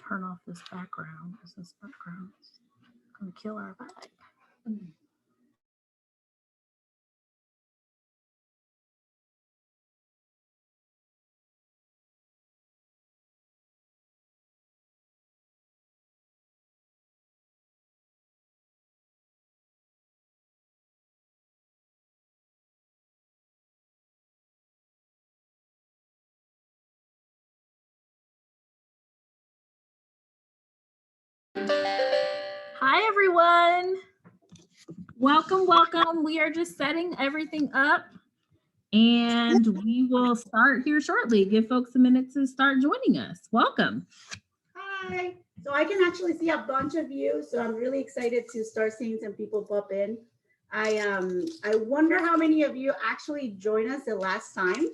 turn off this background because this background is going to kill our vibe. Hi, everyone. Welcome. We are just setting everything up and we will start here shortly. Give folks a minute to start joining us. Welcome. Hi. So I can actually see a bunch of you, so I'm really excited to start seeing some people pop in. I wonder how many of you actually joined us the last time.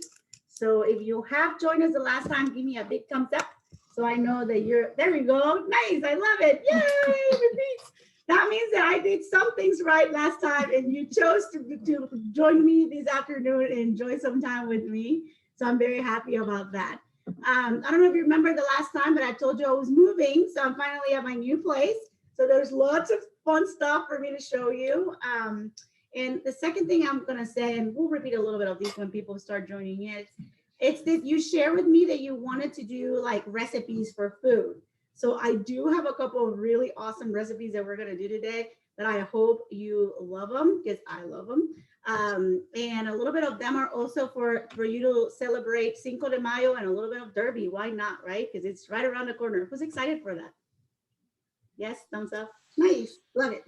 So if you have joined us the last time, give me a big thumbs up so I know that you're, there we go. Nice, I love it. Yay, repeats. That means that I did some things right last time and you chose to join me this afternoon and enjoy some time with me. So I'm very happy about that. I don't know if you remember the last time, but I told you I was moving. So I'm finally at my new place. So there's lots of fun stuff for me to show you. And the second thing I'm going to say, and we'll repeat a little bit of these when people start joining in, it's that you share with me that you wanted to do like recipes for food. So I do have a couple of really awesome recipes that we're going to do today that I hope you love them because I love them. And a little bit of them are also for you to celebrate Cinco de Mayo and a little bit of Derby. Why not, right? Because it's right around the corner. Who's excited for that? Yes, thumbs up. Nice, love it.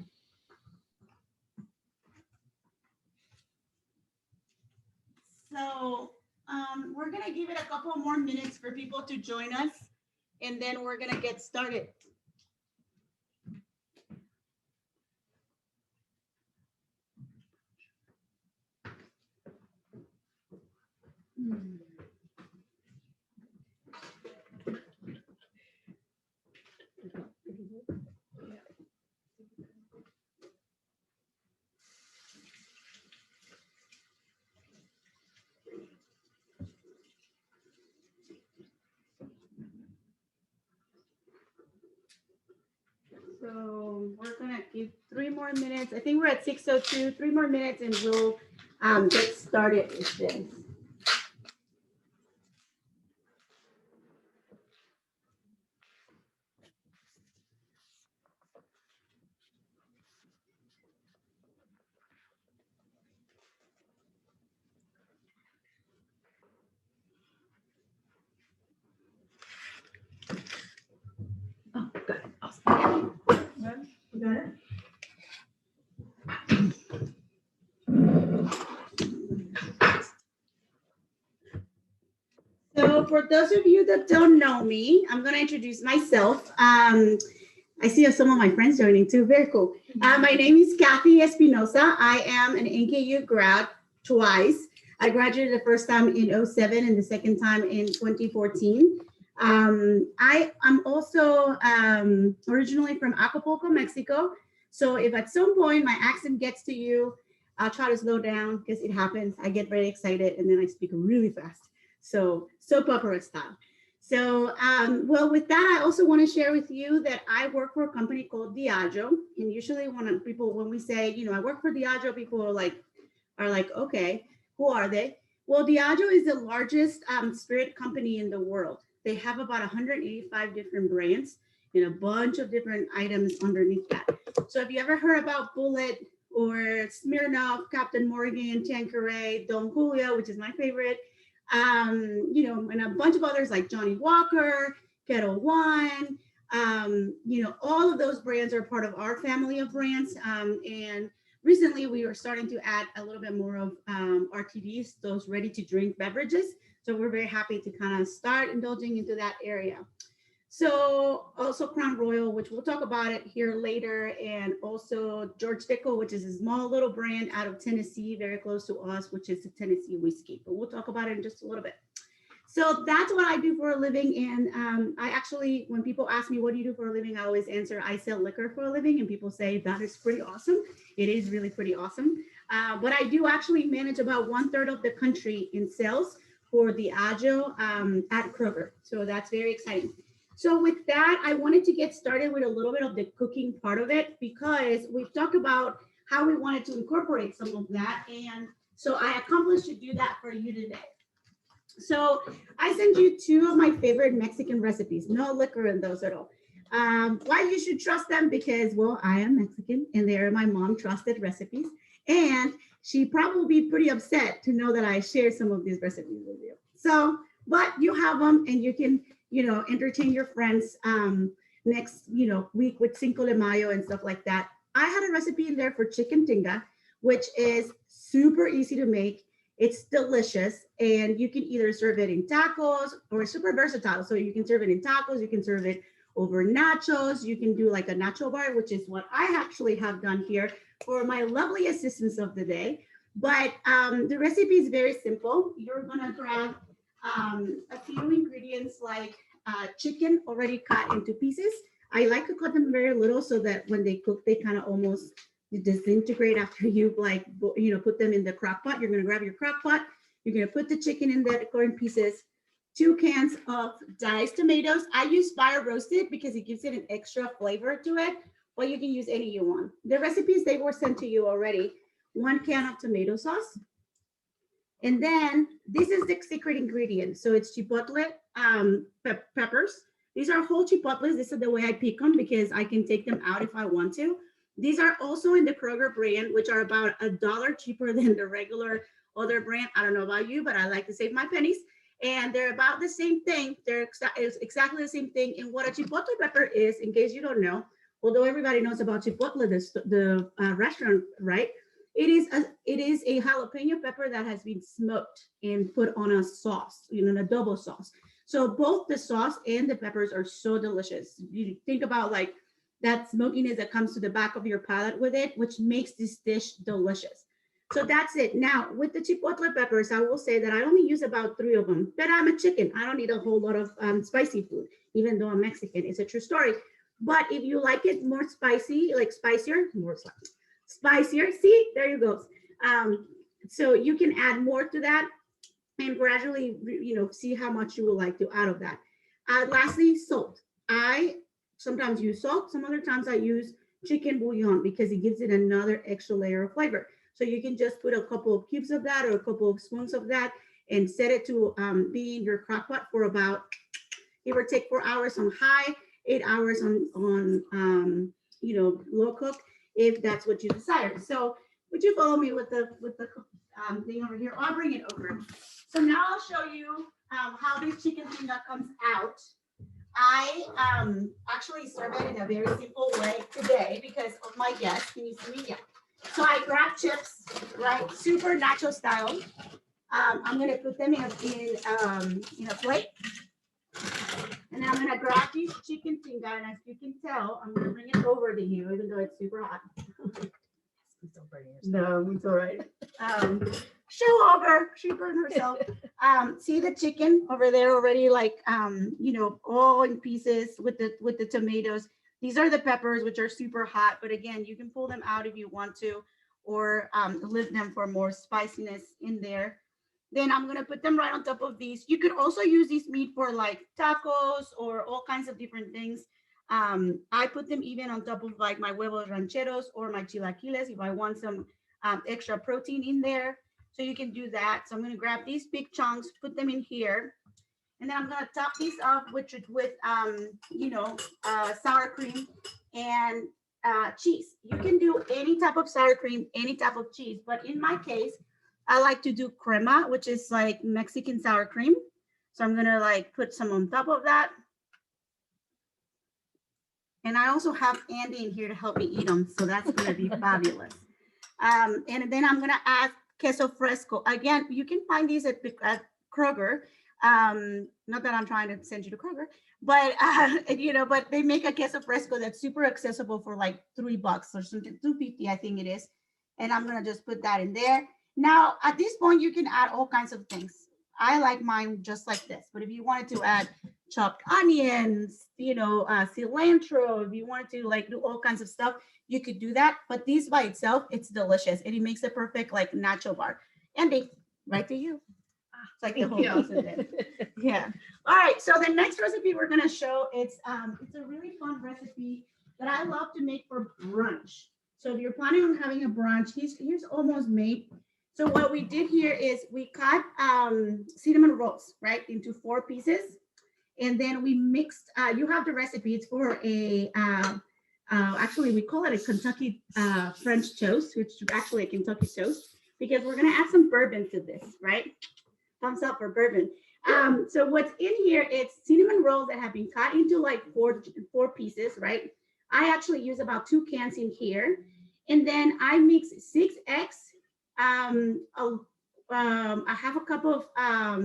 So we're gonna give it a couple more minutes for people to join us, and then we're gonna get started. So we're gonna give 3 more minutes. I think we're at 6:02. 3 more minutes, and we'll get started with this. Oh, good. Awesome. You got it? So for those of you that don't know me, I'm going to introduce myself. I see some of my friends joining too. Very cool. My name is Kathy Espinosa. I am an NKU grad twice. I graduated the first time in 2007 and the second time in 2014. I am also originally from Acapulco, Mexico. So if at some point my accent gets to you, I'll try to slow down because it happens. I get very excited and then I speak really fast. So soap opera style. So, well, with that, I also want to share with you that I work for a company called Diageo. And usually when we say, you know, I work for Diageo, people are like, okay, who are they? Well, Diageo is the largest spirit company in the world. They have about 185 different brands and a bunch of different items underneath that. So if you ever heard about Bullet or Smirnoff, Captain Morgan, Tanqueray, Don Julio, which is my favorite, you know, and a bunch of others like Johnny Walker, Kettle One, you know, all of those brands are part of our family of brands. And recently we are starting to add a little bit more of RTDs, those ready to drink beverages. So we're very happy to kind of start indulging into that area. So also Crown Royal, which we'll talk about it here later, and also George Dickel, which is a small little brand out of Tennessee, very close to us, which is a Tennessee whiskey. But we'll talk about it in just a little bit. So that's what I do for a living. And I actually, when people ask me, what do you do for a living? I always answer, I sell liquor for a living. And people say, that is pretty awesome. It is really pretty awesome. But I do actually manage about 1/3 of the country in sales for Diageo at Kroger. So that's very exciting. So with that, I wanted to get started with a little bit of the cooking part of it because we've talked about how we wanted to incorporate some of that. And so I accomplished to do that for you today. So I sent you two of my favorite Mexican recipes. No liquor in those at all. Why you should trust them? Because, well, I am Mexican and they're my mom trusted recipes. And she probably will be pretty upset to know that I share some of these recipes with you. So, but you have them and you can, entertain your friends next, week with Cinco de Mayo and stuff like that. I had a recipe in there for chicken tinga, which is super easy to make. It's delicious, and you can either serve it in tacos or it's super versatile. So you can serve it in tacos, you can serve it over nachos, you can do like a nacho bar, which is what I actually have done here for my lovely assistants of the day. But the recipe is very simple. You're gonna grab a few ingredients like chicken already cut into pieces. I like to cut them very little so that when they cook, they kind of almost disintegrate after you've put them in the crock pot. You're gonna grab your crock pot. You're gonna put the chicken in there, cut in pieces. 2 cans of diced tomatoes. I use fire roasted because it gives it an extra flavor to it, but you can use any you want. The recipes, they were sent to you already. 1 can of tomato sauce. And then this is the secret ingredient. So it's chipotle peppers. These are whole chipotles. This is the way I pick them because I can take them out if I want to. These are also in the Kroger brand, which are about $1 cheaper than the regular other brand. I don't know about you, but I like to save my pennies. And they're about the same thing. They're exactly the same thing. And what a chipotle pepper is, in case you don't know, although everybody knows about Chipotle, the restaurant, right? It is a jalapeno pepper that has been smoked and put on a sauce, in a double sauce. So both the sauce and the peppers are so delicious. You think about like that smokiness that comes to the back of your palate with it, which makes this dish delicious. So that's it. Now with the chipotle peppers, I will say that I only use about 3 of them, but I'm a chicken. I don't need a whole lot of spicy food, even though I'm Mexican. It's a true story. But if you like it more spicy, like spicier, see, there you go. So you can add more to that and gradually, see how much you would like to out of that. Lastly, salt. I sometimes use salt. Some other times I use chicken bouillon because it gives it another extra layer of flavor. So you can just put a couple of cubes of that or a couple of spoons of that and set it to be in your crock pot for about, give or take 4 hours on high, 8 hours on low cook, if that's what you desire. So would you follow me with the thing over here? I'll bring it over. So now I'll show you how this chicken tinga comes out. I actually serve it in a very simple way today because of my guests. Can you see me? Yeah. So I grab chips, right? Super nacho style. I'm gonna put them in a plate. And then I'm gonna grab this chicken tinga, and as you can tell, I'm gonna bring it over to you, even though it's super hot. No, it's all right. Show over. She burned herself. See the chicken over there already, like all in pieces with the tomatoes. These are the peppers, which are super hot, but again, you can pull them out if you want to, or leave them for more spiciness in there. Then I'm gonna put them right on top of these. You could also use this meat for like tacos or all kinds of different things. I put them even on top of like my huevos rancheros or my chilaquiles if I want some extra protein in there. So you can do that. So I'm gonna grab these big chunks, put them in here. And then I'm gonna top these off with sour cream and cheese. You can do any type of sour cream, any type of cheese, but in my case, I like to do crema, which is like Mexican sour cream. So I'm gonna like put some on top of that. And I also have Andy in here to help me eat them, so that's gonna be fabulous. And then I'm gonna add queso fresco. Again, you can find these at Kroger. Not that I'm trying to send you to Kroger, but but they make a queso fresco that's super accessible for like $3 or something, $2.50 I think it is. And I'm gonna just put that in there. Now at this point you can add all kinds of things. I like mine just like this, but if you wanted to add chopped onions, cilantro, if you wanted to like do all kinds of stuff, you could do that. But this by itself, it's delicious and it makes a perfect like nacho bar. Andy, right to you. It's like the whole house in there. Yeah. All right, so the next recipe we're gonna show, it's a really fun recipe that I love to make for brunch. So if you're planning on having a brunch, here's almost made. So what we did here is we cut cinnamon rolls, right, into 4 pieces. And then we mixed, you have the recipe, it's for a, actually we call it a Kentucky French toast, which is actually a Kentucky toast, because we're gonna add some bourbon to this, right? Thumbs up for bourbon. So what's in here, it's cinnamon rolls that have been cut into like four pieces, right? I actually use about 2 cans in here. And then I mix 6 eggs, I have a cup of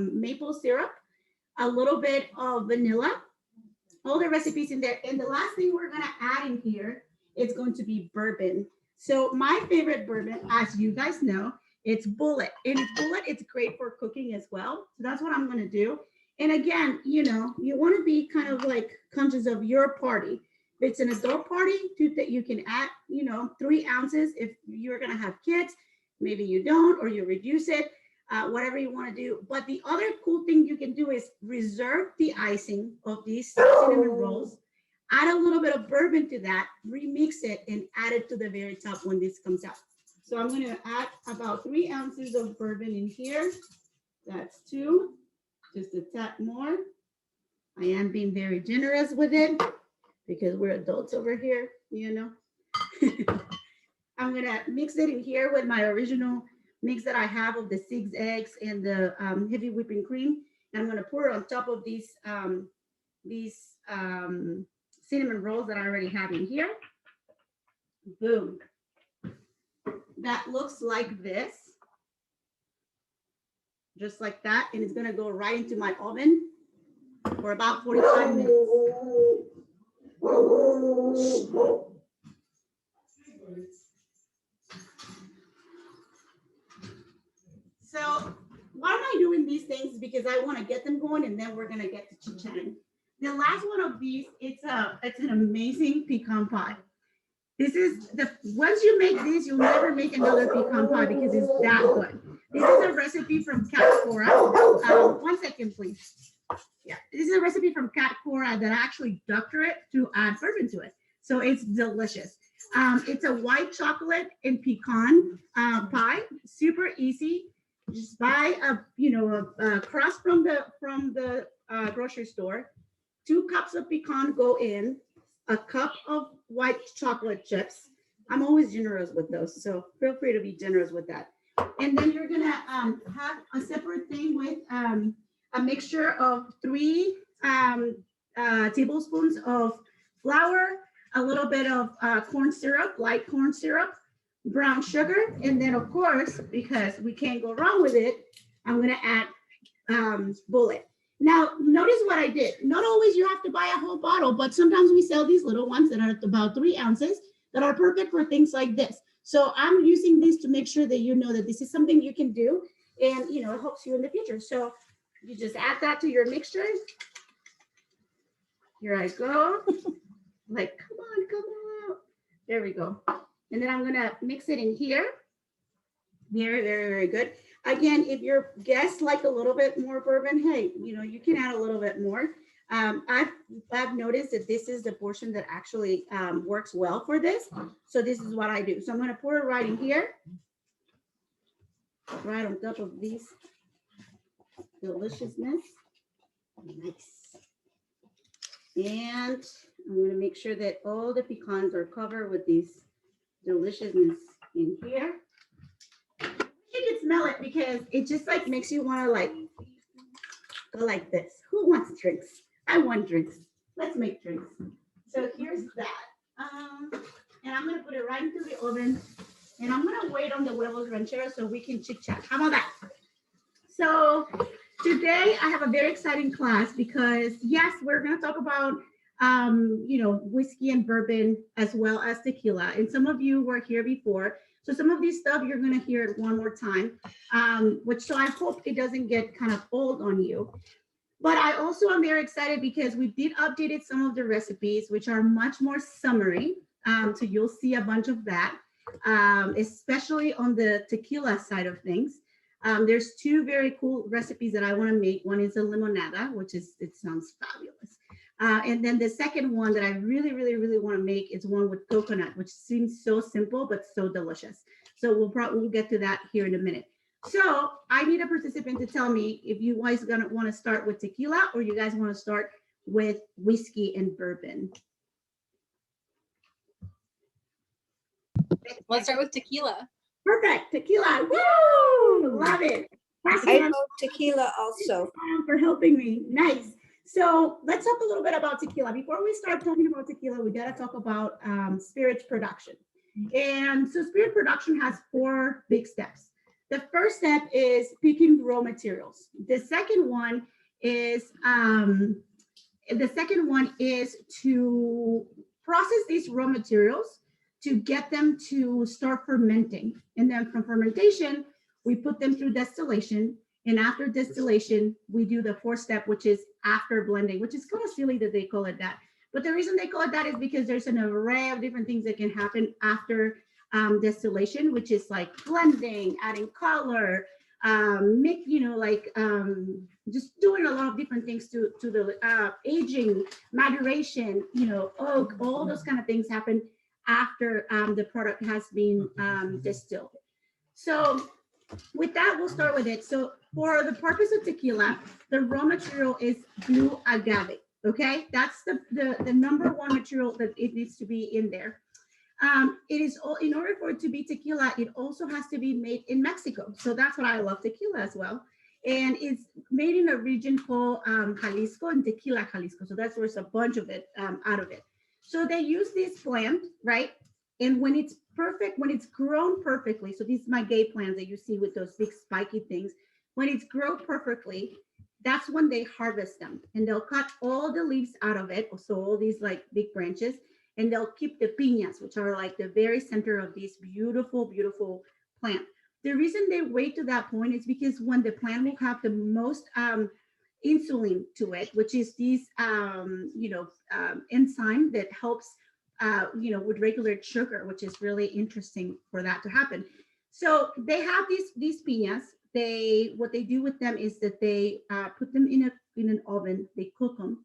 maple syrup, a little bit of vanilla, all the recipes in there. And the last thing we're gonna add in here is going to be bourbon. So my favorite bourbon, as you guys know, it's Bullet. And it's Bullet, it's great for cooking as well. So that's what I'm gonna do. And again, you know, you wanna be kind of like conscious of your party. If it's an adult party, you can add, you know, 3 ounces. If you're gonna have kids, maybe you don't, or you reduce it. Whatever you want to do. But the other cool thing you can do is reserve the icing of these cinnamon rolls, add a little bit of bourbon to that, remix it, and add it to the very top when this comes out. So I'm going to add about 3 ounces of bourbon in here. That's 2, just a tad more. I am being very generous with it because we're adults over here, you know. I'm going to mix it in here with my original mix that I have of the 6 eggs and the heavy whipping cream. And I'm gonna pour it on top of these cinnamon rolls that I already have in here. Boom. That looks like this. Just like that. And it's gonna go right into my oven for about 45 minutes. So why am I doing these things? Because I want to get them going, and then we're gonna get to chit-chatting. The last one of these, it's an amazing pecan pie. This is once you make this, you'll never make another pecan pie because it's that good. This is a recipe from Cat Cora. 1 second, please. Yeah, this is a recipe from Cat Cora that I actually doctor it to add bourbon to it. So it's delicious. It's a white chocolate and pecan pie, super easy. Just buy a crust from the grocery store. 2 cups of pecan go in, a cup of white chocolate chips. I'm always generous with those, so feel free to be generous with that. And then you're gonna have a separate thing with a mixture of 3 tablespoons of flour, a little bit of corn syrup, light corn syrup, brown sugar, and then of course, because we can't go wrong with it, I'm gonna add Bullet. Now, notice what I did. Not always you have to buy a whole bottle, but sometimes we sell these little ones that are about 3 ounces that are perfect for things like this. So I'm using these to make sure that you know that this is something you can do, and you know it helps you in the future. So you just add that to your mixture. Here I go. Like, come on. There we go. And then I'm gonna mix it in here. Very, very, very good. Again, if your guests like a little bit more bourbon, hey, you know, you can add a little bit more. I've noticed that this is the portion that actually works well for this. So this is what I do. So I'm gonna pour it right in here, right on top of these deliciousness. Nice. And I'm gonna make sure that all the pecans are covered with these deliciousness in here. You can smell it because it just like makes you want to like go like this. Who wants drinks? I want drinks. Let's make drinks. So here's that. And I'm gonna put it right into the oven, and I'm gonna wait on the huevos rancheros so we can chit chat. How about that? So today I have a very exciting class because yes, we're gonna talk about whiskey and bourbon as well as tequila. And some of you were here before. So some of these stuff, you're going to hear it one more time, so I hope it doesn't get kind of old on you. But I also am very excited because we did update some of the recipes, which are much more summary. So you'll see a bunch of that, especially on the tequila side of things. There's two very cool recipes that I want to make. One is a limonada, which it sounds fabulous. And then the second one that I really, really, really want to make is one with coconut, which seems so simple, but so delicious. So we'll get to that here in a minute. So I need a participant to tell me if you guys gonna want to start with tequila or you guys want to start with whiskey and bourbon. Let's start with tequila. Perfect, tequila. Woo! Love it. I vote tequila also. For helping me. Nice. So let's talk a little bit about tequila. Before we start talking about tequila, we got to talk about spirits production. And so spirit production has 4 big steps. The first step is picking raw materials. The second one is to process these raw materials to get them to start fermenting. And then from fermentation, we put them through distillation. And after distillation, we do the 4th step, which is after blending, which is kind of silly that they call it that. But the reason they call it that is because there's an array of different things that can happen after distillation, which is like blending, adding color, just doing a lot of different things to the aging, maduration, oak, all those kind of things happen after the product has been distilled. So with that, we'll start with it. So for the purpose of tequila, the raw material is blue agave. Okay, that's the number 1 material that it needs to be in there. It is all, in order for it to be tequila, it also has to be made in Mexico. So that's what I love tequila as well. And it's made in a region called Jalisco and Tequila, Jalisco. So that's where it's a bunch of it out of it. So they use this plant, right? And when it's perfect, when it's grown perfectly, so these maguey plants that you see with those big spiky things, when it's grown perfectly, that's when they harvest them. And they'll cut all the leaves out of it, so all these like big branches, and they'll keep the piñas, which are like the very center of this beautiful, beautiful plant. The reason they wait to that point is because when the plant will have the most insulin to it, which is this, enzyme that helps, with regular sugar, which is really interesting for that to happen. So they have these piñas. What they do with them is that they put them in an oven, they cook them,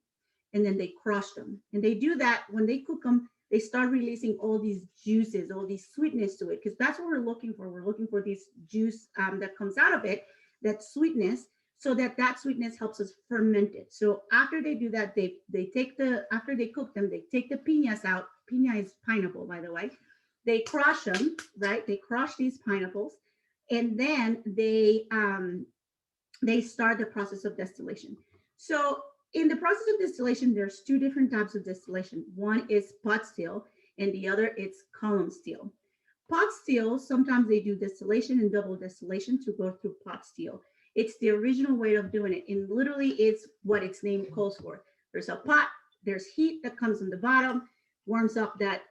and then they crush them. And they do that when they cook them, they start releasing all these juices, all these sweetness to it, because that's what we're looking for. We're looking for this juice that comes out of it, that sweetness, so that sweetness helps us ferment it. So after they do that, after they cook them, they take the piñas out. Piña is pineapple, by the way. They crush them, right? They crush these pineapples, and then they start the process of distillation. So in the process of distillation, there's 2 different types of distillation. One is pot still, and the other is column still. Pot still, sometimes they do distillation and double distillation to go through pot still. It's the original way of doing it, and literally it's what its name calls for. There's a pot, there's heat that comes on the bottom, warms up that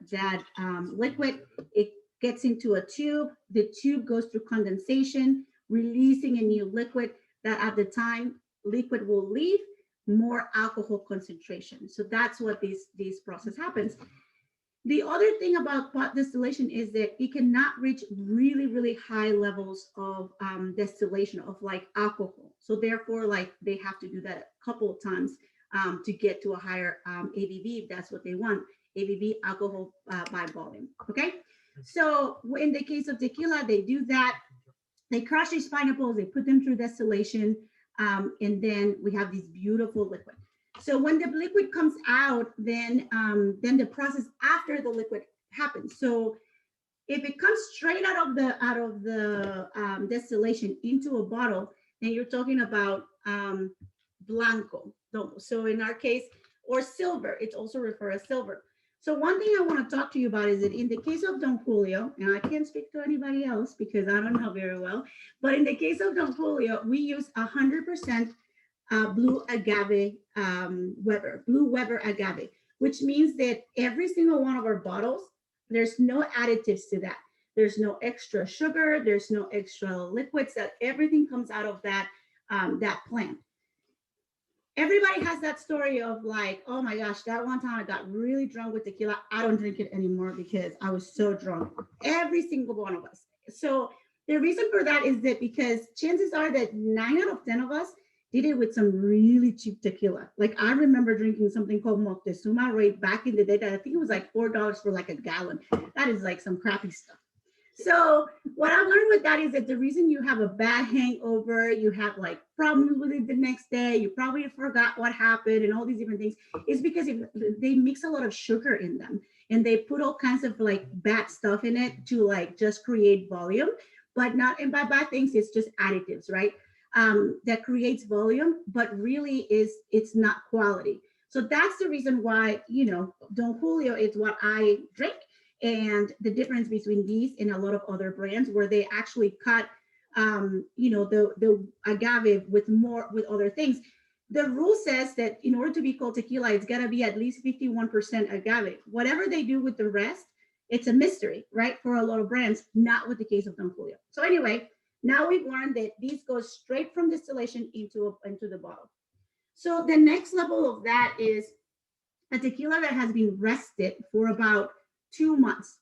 liquid. It gets into a tube. The tube goes through condensation, releasing a new liquid that at the time liquid will leave more alcohol concentration. So that's what this process happens. The other thing about pot distillation is that it cannot reach really, really high levels of distillation of like alcohol. So therefore, like they have to do that a couple of times to get to a higher ABV if that's what they want. ABV, alcohol by volume. Okay. So in the case of tequila, they do that. They crush these pineapples, they put them through distillation, and then we have this beautiful liquid. So when the liquid comes out, then the process after the liquid happens. So if it comes straight out of the distillation into a bottle, then you're talking about blanco. So in our case, or silver, it's also referred as silver. So one thing I want to talk to you about is that in the case of Don Julio, and I can't speak to anybody else because I don't know very well, but in the case of Don Julio, we use 100% blue agave blue Weber agave, which means that every single one of our bottles, there's no additives to that. There's no extra sugar, there's no extra liquids, that everything comes out of that plant. Everybody has that story of like, oh my gosh, that one time I got really drunk with tequila. I don't drink it anymore because I was so drunk. Every single one of us. So The reason for that is that because chances are that 9 out of 10 of us did it with some really cheap tequila. Like I remember drinking something called Moctezuma right back in the day that I think it was like $4 for like a gallon. That is like some crappy stuff. So what I learned with that is that the reason you have a bad hangover, you have like problems with it the next day, you probably forgot what happened and all these different things, is because they mix a lot of sugar in them and they put all kinds of like bad stuff in it to like just create volume, but not, and by bad things, it's just additives, right? That creates volume, but really it's not quality. So that's the reason why, Don Julio is what I drink. And the difference between these and a lot of other brands where they actually cut, the agave with other things. The rule says that in order to be called tequila, it's got to be at least 51% agave. Whatever they do with the rest, it's a mystery, right? For a lot of brands, not with the case of Don Julio. So anyway, now we've learned that these go straight from distillation into the bottle. So the next level of that is a tequila that has been rested for about 2 months.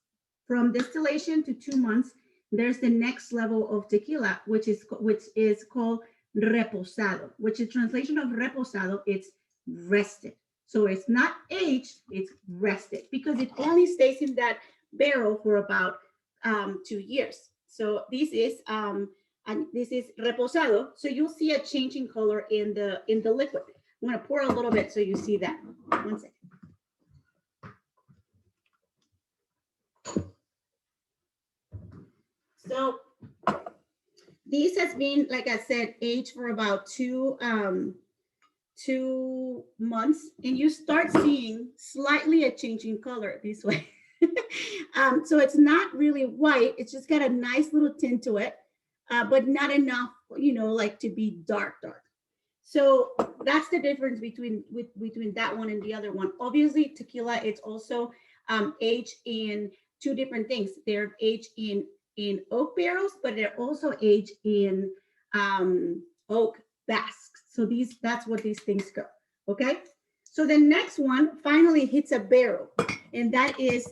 From distillation to 2 months, there's the next level of tequila, which is called reposado, which is translation of reposado, it's rested. So it's not aged, it's rested because it only stays in that barrel for about 2 years. So this is reposado. So you'll see a change in color in the liquid. I'm going to pour a little bit so you see that. 1 second. So this has been, like I said, aged for about 2 months, and you start seeing slightly a change in color this way. So it's not really white; it's just got a nice little tint to it, but not enough, like to be dark. So that's the difference between that one and the other one. Obviously, tequila, it's also aged in 2 different things. They're aged in oak barrels, but they're also aged in oak basks. So that's what these things go. Okay. So the next one finally hits a barrel, and that is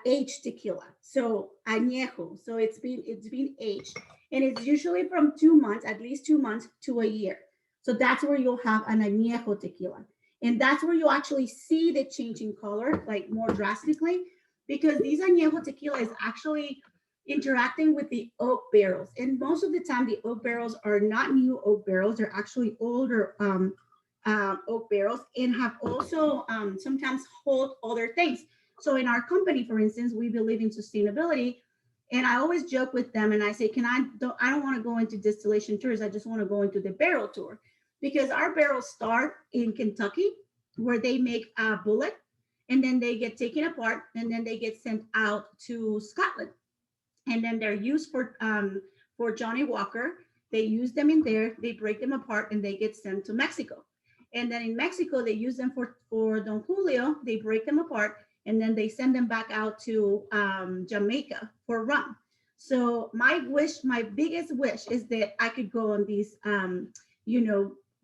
aged tequila. So añejo. So it's been aged, and it's usually from 2 months, at least 2 months to a year. So that's where you'll have an añejo tequila, and that's where you actually see the change in color, like more drastically, because these añejo tequila is actually interacting with the oak barrels. And most of the time, the oak barrels are not new oak barrels. They're actually older oak barrels and have also sometimes hold other things. So in our company, for instance, we believe in sustainability. And I always joke with them and I say, I don't want to go into distillation tours. I just want to go into the barrel tour, because our barrels start in Kentucky where they make a bullet and then they get taken apart and then they get sent out to Scotland. And then they're used for Johnny Walker. They use them in there, they break them apart, and they get sent to Mexico. And then in Mexico, they use them for Don Julio. They break them apart, and then they send them back out to Jamaica for rum. So my biggest wish is that I could go on these,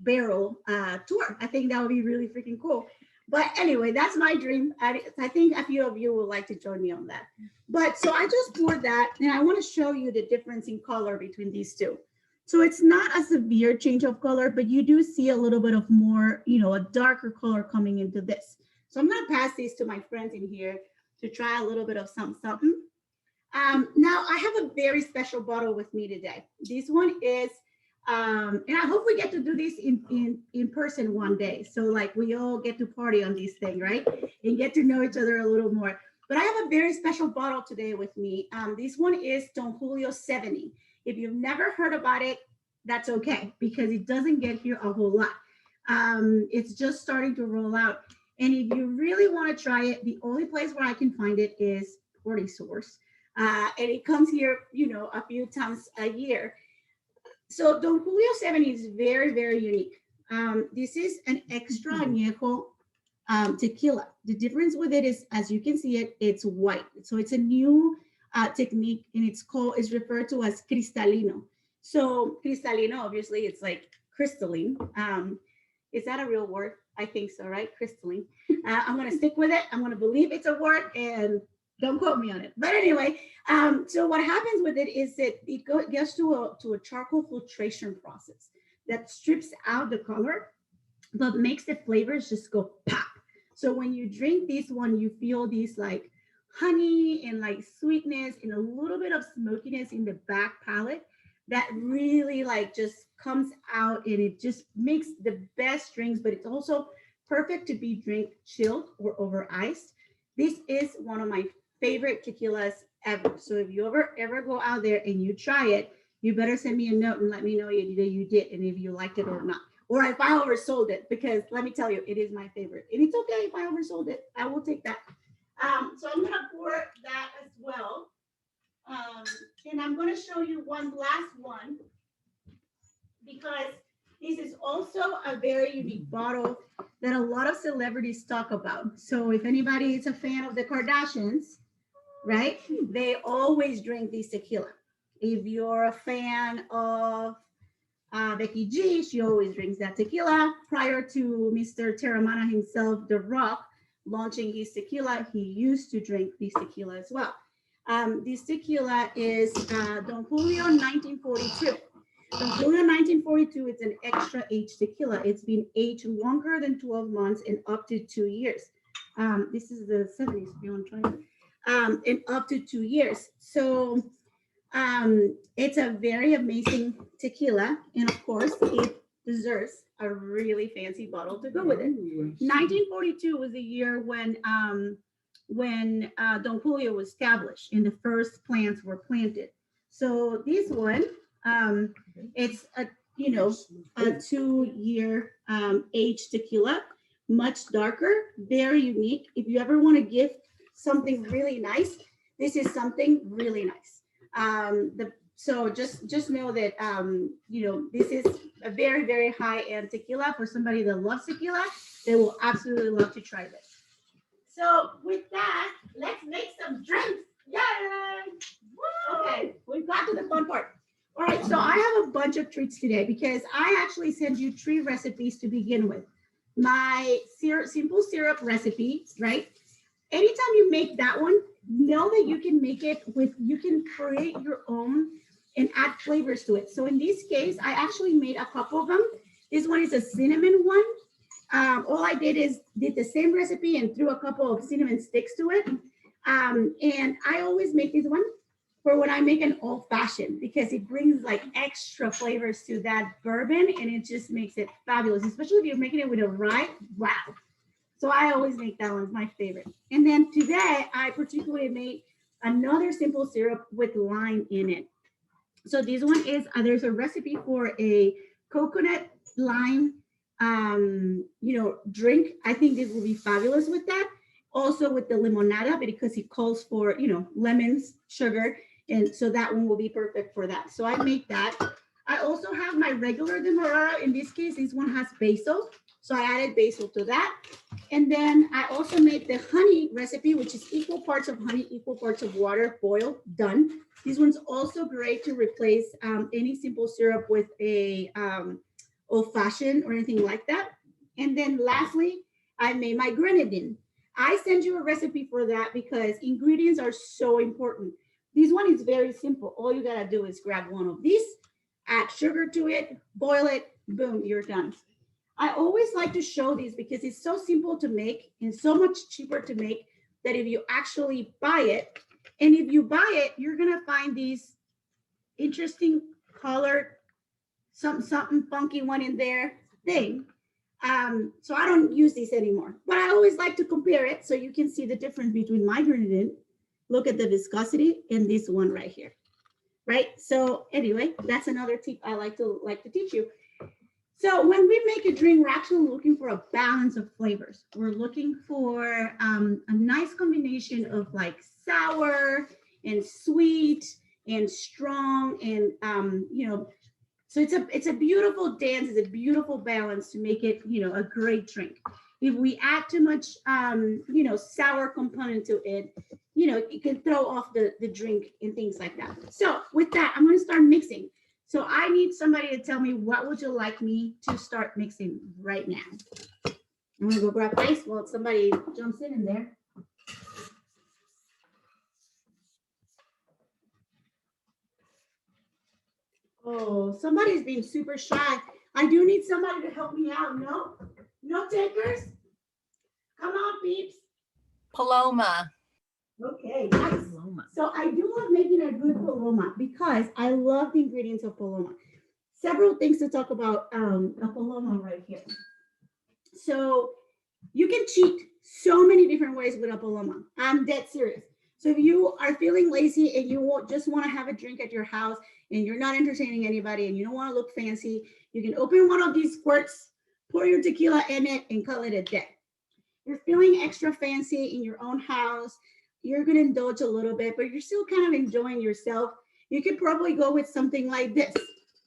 barrel tour. I think that would be really freaking cool. But anyway, that's my dream. I think a few of you would like to join me on that. But so I just poured that, and I want to show you the difference in color between these two. So it's not a severe change of color, but you do see a little bit of more, a darker color coming into this. So I'm going to pass these to my friends in here to try a little bit of something. Now I have a very special bottle with me today. This one is, and I hope we get to do this in person one day. So like we all get to party on this thing, right? And get to know each other a little more. But I have a very special bottle today with me. This one is Don Julio 70. If you've never heard about it, that's okay, because it doesn't get here a whole lot. It's just starting to roll out. And if you really want to try it, the only place where I can find it is Party Source. And it comes here, a few times a year. So Don Julio 70 is very, very unique. This is an extra añejo tequila. The difference with it is, as you can see it, it's white. So it's a new technique, and it's referred to as cristalino. So cristalino, obviously, it's like crystalline. Is that a real word? I think so, right? Crystalline. I'm going to stick with it. I'm going to believe it's a word, and Don't quote me on it. But anyway, so what happens with it is that it gets to a charcoal filtration process that strips out the color, but makes the flavors just go pop. So when you drink this one, you feel these like honey and like sweetness and a little bit of smokiness in the back palate that really like just comes out, and it just makes the best drinks, but it's also perfect to be drink chilled or over iced. This is one of my favorite tequilas ever. So if you ever go out there and you try it, you better send me a note and let me know you did, and if you liked it or not, or if I oversold it, because let me tell you, it is my favorite, and it's okay if I oversold it. I will take that. So I'm gonna pour that as well, and I'm gonna show you one last one, because this is also a very unique bottle that a lot of celebrities talk about. So if anybody is a fan of the Kardashians, right, they always drink this tequila. If you're a fan of Becky G, she always drinks that tequila. Prior to Mr. Terramana himself, The Rock, launching his tequila, he used to drink this tequila as well. This tequila is Don Julio 1942. Don Julio 1942, it's an extra aged tequila. It's been aged longer than 12 months and up to 2 years. This is the 70s, if you want to try it. And up to 2 years. So it's a very amazing tequila. And of course, it deserves a really fancy bottle to go with it. 1942 was the year when Don Julio was established and the first plants were planted. So this one, it's a 2-year aged tequila, much darker, very unique. If you ever want to gift something really nice, this is something really nice. So just know that this is a very, very high end tequila. For somebody that loves tequila, they will absolutely love to try this. So with that, let's make some drinks. Yay! Okay, we've got to the fun part. All right, so I have a bunch of treats today because I actually sent you 3 recipes to begin with. My simple syrup recipe, right? Anytime you make that one, know that you can make it you can create your own and add flavors to it. So in this case, I actually made a couple of them. This one is a cinnamon one. All I did the same recipe and threw a couple of cinnamon sticks to it. And I always make this one for when I make an old fashioned, because it brings like extra flavors to that bourbon and it just makes it fabulous, especially if you're making it with a rye. Wow. So I always make that one, it's my favorite. And then today I particularly made another simple syrup with lime in it. So this one is, there's a recipe for a coconut lime, drink. I think this will be fabulous with that. Also with the limonada, because it calls for, lemons, sugar. And so that one will be perfect for that. So I make that. I also have my regular demerara. In this case, this one has basil. So I added basil to that. And then I also made the honey recipe, which is equal parts of honey, equal parts of water, boiled, done. This one's also great to replace any simple syrup with a old fashioned or anything like that. And then lastly, I made my grenadine. I send you a recipe for that because ingredients are so important. This one is very simple. All you gotta do is grab one of these, add sugar to it, boil it, boom, you're done. I always like to show these because it's so simple to make and so much cheaper to make that if you actually buy it, and if you buy it, you're gonna find these interesting colored, something funky one in there thing. So I don't use these anymore, but I always like to compare it so you can see the difference between my grenadine. Look at the viscosity and this one right here, right? So anyway, that's another tip I like to teach you. So when we make a drink, we're actually looking for a balance of flavors. We're looking for a nice combination of like sour and sweet and strong, and so it's a beautiful dance, it's a beautiful balance to make it a great drink. If we add too much sour component to it, it can throw off the drink and things like that. So with that, I'm going to start mixing. So I need somebody to tell me, what would you like me to start mixing right now? I'm gonna go grab ice while somebody jumps in there. Oh, somebody's being super shy. I do need somebody to help me out. No? No takers? Come on, peeps. Paloma. Okay, nice. Paloma. So I do love making a good paloma because I love the ingredients of paloma. Several things to talk about a paloma right here. So you can cheat so many different ways with a paloma. I'm dead serious. So if you are feeling lazy and you just want to have a drink at your house and you're not entertaining anybody and you don't want to look fancy, you can open one of these squirts, pour your tequila in it, and call it a day. You're feeling extra fancy in your own house. You're going to indulge a little bit, but you're still kind of enjoying yourself. You could probably go with something like this,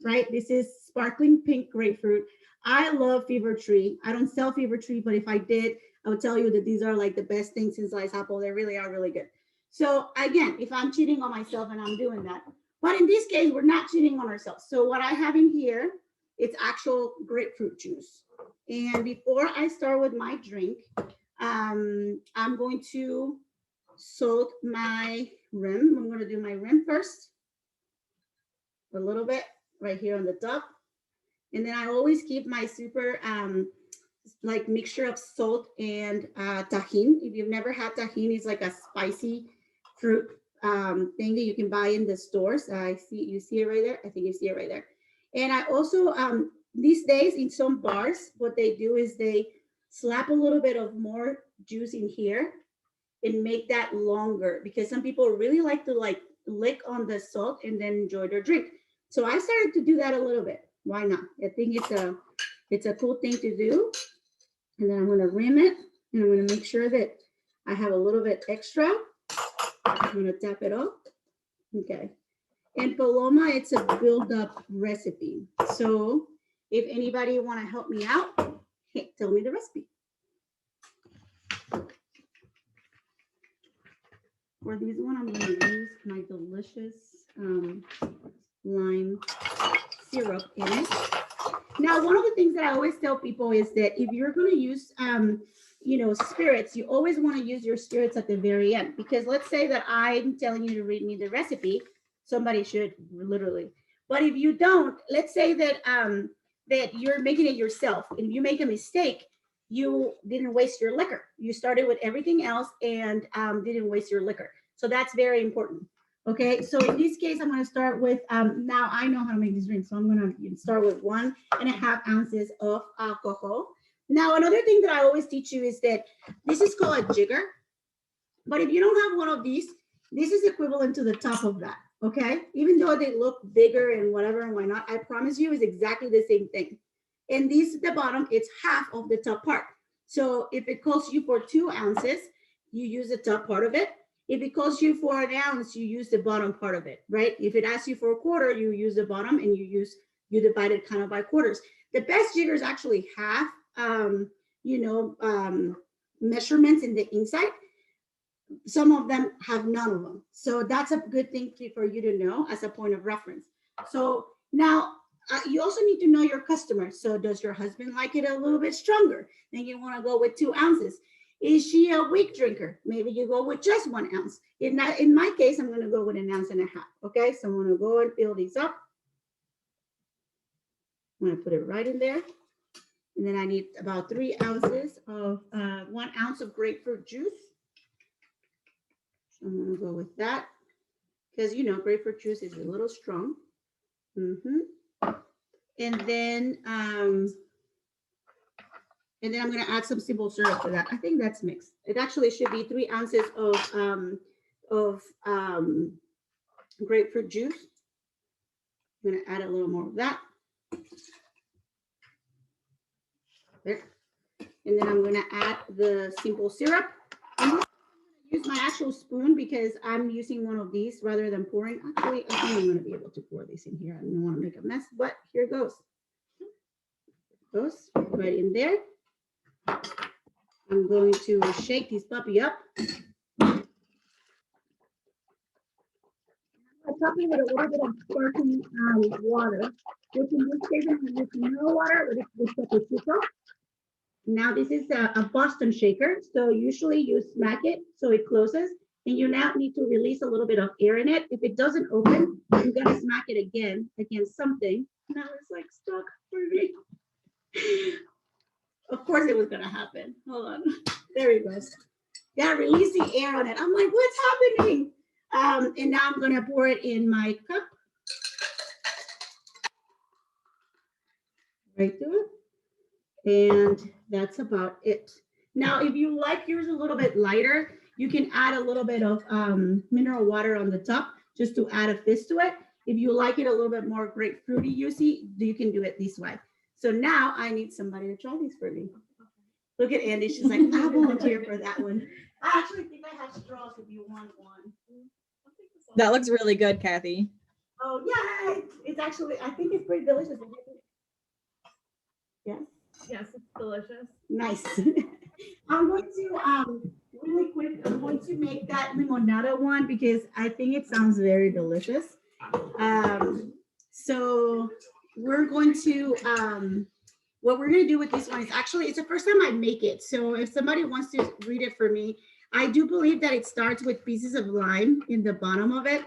right? This is sparkling pink grapefruit. I love Fever Tree. I don't sell Fever Tree, but if I did, I would tell you that these are like the best things in sliced apple. They really are really good. So again, if I'm cheating on myself and I'm doing that, but in this case, we're not cheating on ourselves. So what I have in here, it's actual grapefruit juice. And before I start with my drink, I'm going to salt my rim. I'm going to do my rim first, a little bit right here on the top. And then I always keep my super like mixture of salt and tahini. If you've never had tahini, it's like a spicy fruit thing that you can buy in the stores. You see it right there. I think you see it right there. And I also these days in some bars, what they do is they slap a little bit of more juice in here and make that longer because some people really like to like lick on the salt and then enjoy their drink. So I started to do that a little bit. Why not? I think it's a cool thing to do. And then I'm going to rim it and I'm going to make sure that I have a little bit extra. I'm going to tap it off. Okay. And Paloma, it's a build-up recipe. So if anybody want to help me out, hey, tell me the recipe. For this one, I'm going to use my delicious lime syrup in it. Now, one of the things that I always tell people is that if you're going to use, spirits, you always want to use your spirits at the very end. Because let's say that I'm telling you to read me the recipe, somebody should literally. But if you don't, let's say that that you're making it yourself, and you make a mistake, you didn't waste your liquor. You started with everything else and didn't waste your liquor. So that's very important. Okay, so in this case, I'm going to start with, now I know how to make this drink, so I'm going to start with 1.5 ounces of alcohol. Now, another thing that I always teach you is that this is called a jigger, but if you don't have one of these, this is equivalent to the top of that, okay? Even though they look bigger and whatever and why not, I promise you it's exactly the same thing. And this at the bottom, it's half of the top part. So if it costs you for 2 ounces, you use the top part of it. If it costs you for 1 ounce, you use the bottom part of it, right? If it asks you for 1/4, you use the bottom and you divide it kind of by quarters. The best jiggers actually have, measurements in the inside. Some of them have none of them. So that's a good thing for you to know as a point of reference. So now you also need to know your customer. So does your husband like it a little bit stronger? Then you want to go with 2 ounces. Is she a weak drinker? Maybe you go with just 1 ounce. In my case, I'm going to go with 1.5 ounces. Okay, so I'm going to go and fill these up. I'm going to put it right in there. And then I need about 3 ounces of 1 ounce of grapefruit juice. So I'm going to go with that because, grapefruit juice is a little strong. And then I'm going to add some simple syrup to that. I think that's mixed. It actually should be 3 ounces of grapefruit juice. I'm going to add a little more of that. There. And then I'm going to add the simple syrup. I'm going to use my actual spoon because I'm using one of these rather than pouring. Actually, I think I'm going to be able to pour this in here. I don't want to make a mess, but here it goes. It goes right in there. I'm going to shake this puppy up. I'm top it with a little bit of sparkling water. Which in this case, I'm going to use mineral water with Pepper. Now this is a Boston shaker. So usually you smack it so it closes. And you now need to release a little bit of air in it. If it doesn't open, you gotta smack it again against something. Now it's like stuck for me. Of course it was gonna happen. Hold on. There he goes. Yeah, release the air on it. I'm like, what's happening? And now I'm gonna pour it in my cup. Right through it. And that's about it. Now, if you like yours a little bit lighter, you can add a little bit of mineral water on the top just to add a fizz to it. If you like it a little bit more grapefruity juicy, you can do it this way. So now I need somebody to try these for me. Look at Andy. She's like, I volunteer for that one. I actually think I have straws if you want one. That looks really good, Kathy. Oh, yeah. It's actually, I think it's pretty delicious. Yeah. Yes, it's delicious. Nice. I'm going to really quick. I'm going to make that limonada one because I think it sounds very delicious. So we're going to what we're going to do with this one is actually it's the first time I make it. So if somebody wants to read it for me, I do believe that it starts with pieces of lime in the bottom of it,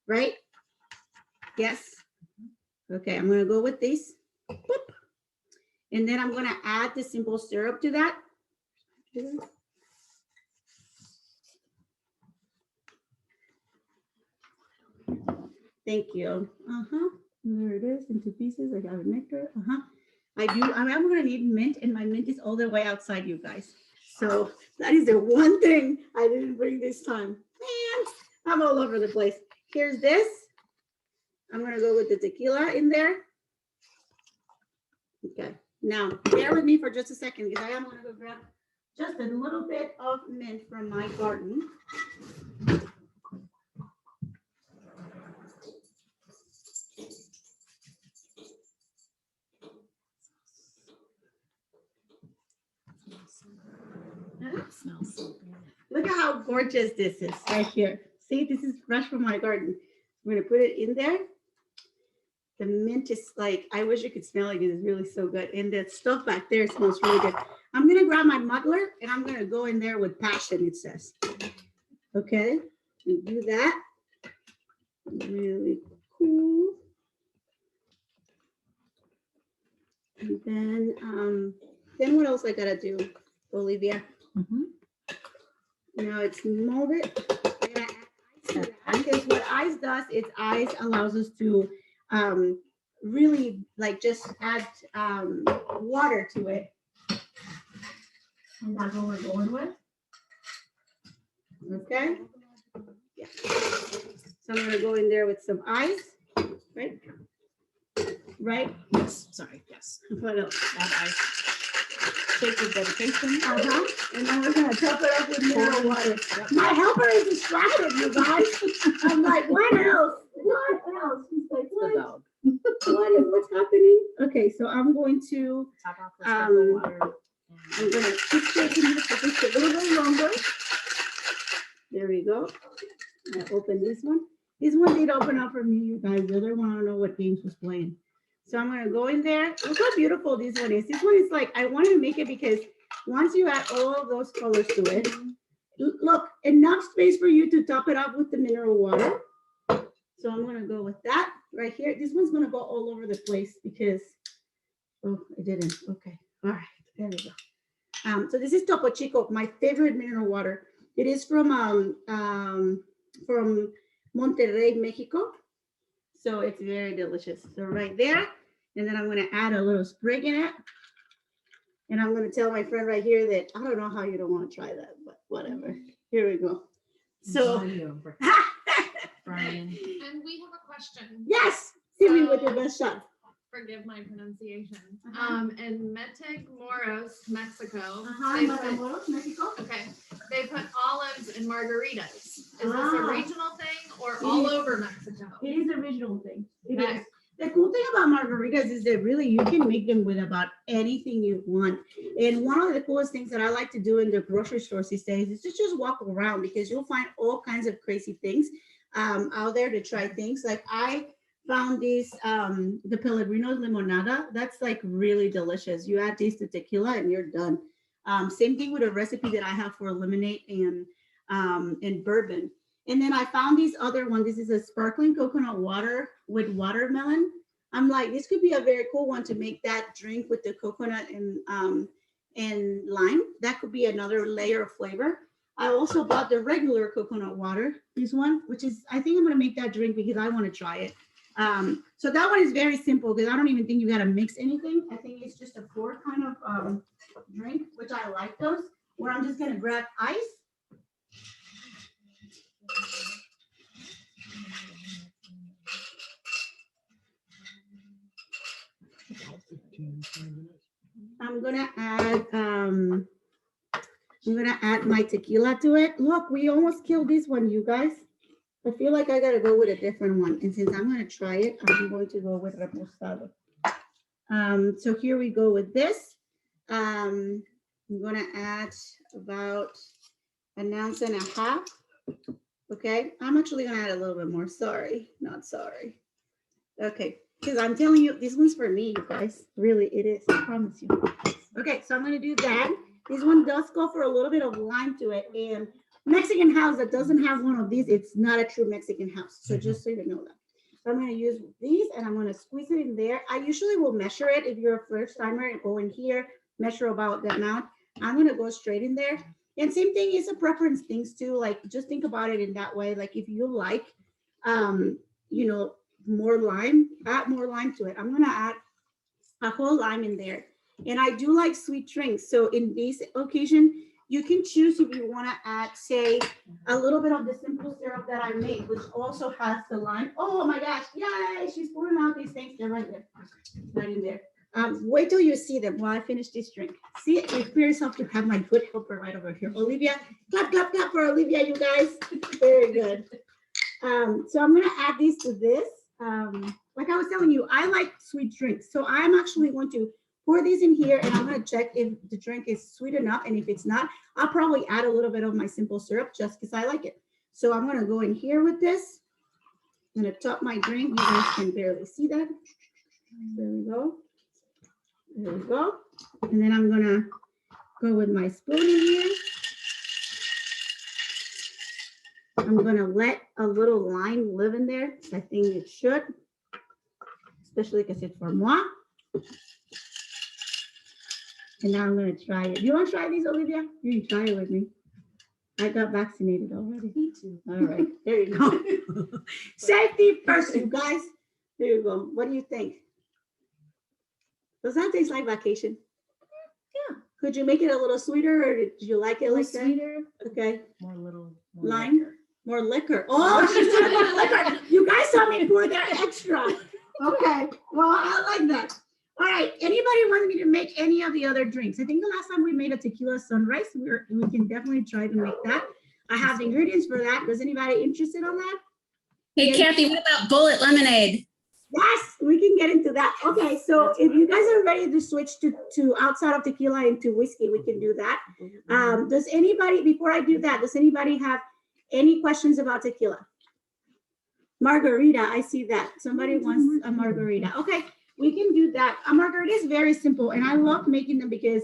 right? Yes. Okay, I'm going to go with this. Boop. And then I'm going to add the simple syrup to that. Thank you. There it is, into pieces. I got a nectar. I'm going to need mint, and my mint is all the way outside, you guys. So that is the one thing I didn't bring this time. Man, I'm all over the place. Here's this. I'm going to go with the tequila in there. Okay. Now, bear with me for just a second because I am going to go grab just a little bit of mint from my garden. That smells so good. Look at how gorgeous this is right here. See, this is fresh from my garden. I'm going to put it in there. The mint is like, I wish you could smell it because it's really so good. And the stuff back there smells really good. I'm going to grab my muddler and I'm going to go in there with passion, it says. Okay, and do that. Really cool. And then what else I got to do, Olivia? Now it's molded. I'm going to add ice to that because what ice does is ice allows us to really like just add water to it. And that's what we're going with. Okay. Yeah. So I'm going to go in there with some ice, right? Right? Yes. Sorry. Yes. What else? Add ice. Shake with dedication. And then we're going to top it up with mineral water. My helper is distracted, you guys. I'm like, what else? What else? She's like, what? What's happening? Okay, so I'm going to Top off the sparkling water. I'm going to keep shaking this for just a little bit longer. There we go. I open this one. This one did open up for me, you guys. The other one, I don't know what games was playing. So I'm going to go in there. Look how beautiful this one is. This one is like, I wanted to make it because once you add all of those colors to it, look, enough space for you to top it up with the mineral water. So I'm going to go with that right here. This one's going to go all over the place because, oh, I didn't. Okay. All right. There we go. So this is Topo Chico, my favorite mineral water. It is from Monterrey, Mexico. So it's very delicious. So right there. And then I'm going to add a little sprig in it. And I'm going to tell my friend right here that I don't know how you don't want to try that, but whatever. Here we go. So, Brian. And we have a question. yes, hit me with your best shot. Forgive my pronunciation. In Matamoros, Mexico. They put, Mexico. Okay, they put olives in margaritas. Is this a Ah. regional thing or all over Mexico? It is a regional thing. It Okay. is. The cool thing about margaritas is that really you can make them with about anything you want. And one of the coolest things that I like to do in the grocery stores these days is to just walk around because you'll find all kinds of crazy things out there to try things. Like I found this, the Pellegrino's limonada. That's like really delicious. You add this to tequila and you're done. Same thing with a recipe that I have for lemonade and and bourbon. And then I found these other one. This is a sparkling coconut water with watermelon. I'm like, this could be a very cool one to make that drink with the coconut and lime. That could be another layer of flavor. I also bought the regular coconut water, this one, which is, I think I'm gonna make that drink because I wanna try it. So that one is very simple because I don't even think you gotta mix anything. I think it's just a pour kind of drink, which I like those, where I'm just gonna grab ice. I'm gonna add my tequila to it. Look, we almost killed this one, you guys. I feel like I gotta go with a different one. And since I'm gonna try it, I'm going to go with Reposado. So here we go with this. I'm gonna add about 1.5 ounces. Okay, I'm actually gonna add a little bit more. Sorry, not sorry. Okay, because I'm telling you, this one's for me, you guys. Really, it is, I promise you. Okay, so I'm gonna do that. This one does go for a little bit of lime to it. And Mexican house that doesn't have one of these, it's not a true Mexican house. So just so you know that. So I'm gonna use these and I'm gonna squeeze it in there. I usually will measure it if you're a first timer and go in here, measure about the amount. I'm gonna go straight in there. And same thing is a preference things too. Like just think about it in that way. Like if you like, you know, more lime, add more lime to it. I'm gonna add a whole lime in there. And I do like sweet drinks. So in this occasion, you can choose if you want to add, say, a little bit of the simple syrup that I made, which also has the lime. Oh my gosh, yay, she's pouring out these things. They're right there, right in there. Wait till you see them while I finish this drink. See, it feels yourself to have my good helper right over here. Olivia, clap, clap, clap for Olivia, you guys. Very good. So I'm gonna add these to this. Like I was telling you, I like sweet drinks. So I'm actually going to pour these in here and I'm gonna check if the drink is sweet enough. And if it's not, I'll probably add a little bit of my simple syrup just because I like it. So I'm gonna go in here with this. I'm gonna top my drink. You guys can barely see that. There we go. There we go. And then I'm gonna go with my spoon in here. I'm gonna let a little lime live in there. I think it should, especially because it's for moi. And now I'm gonna try it. You wanna try these, Olivia? You can try it with me. I got vaccinated already. Me too. All right, there you go. Safety first, you guys. There you go. What do you think? Does that taste like vacation? Yeah. Could you make it a little sweeter, or did you like it like that? Sweeter. Okay. More little. Lime. Liquor. More liquor. Oh, she's gonna put liquor. You guys saw me pour that extra. Okay. Well, I like that. All right. Anybody want me to make any of the other drinks? I think the last time we made a tequila sunrise. We can definitely try to make that. I have the ingredients for that. Is anybody interested on that? Hey, Yeah. Kathy, what about bullet lemonade? Yes, we can get into that. Okay, so if you guys are ready to switch to outside of tequila into whiskey, we can do that. Does anybody, before I do that, does anybody have any questions about tequila? Margarita, I see that. Somebody wants a margarita. Okay, we can do that. A margarita is very simple, and I love making them because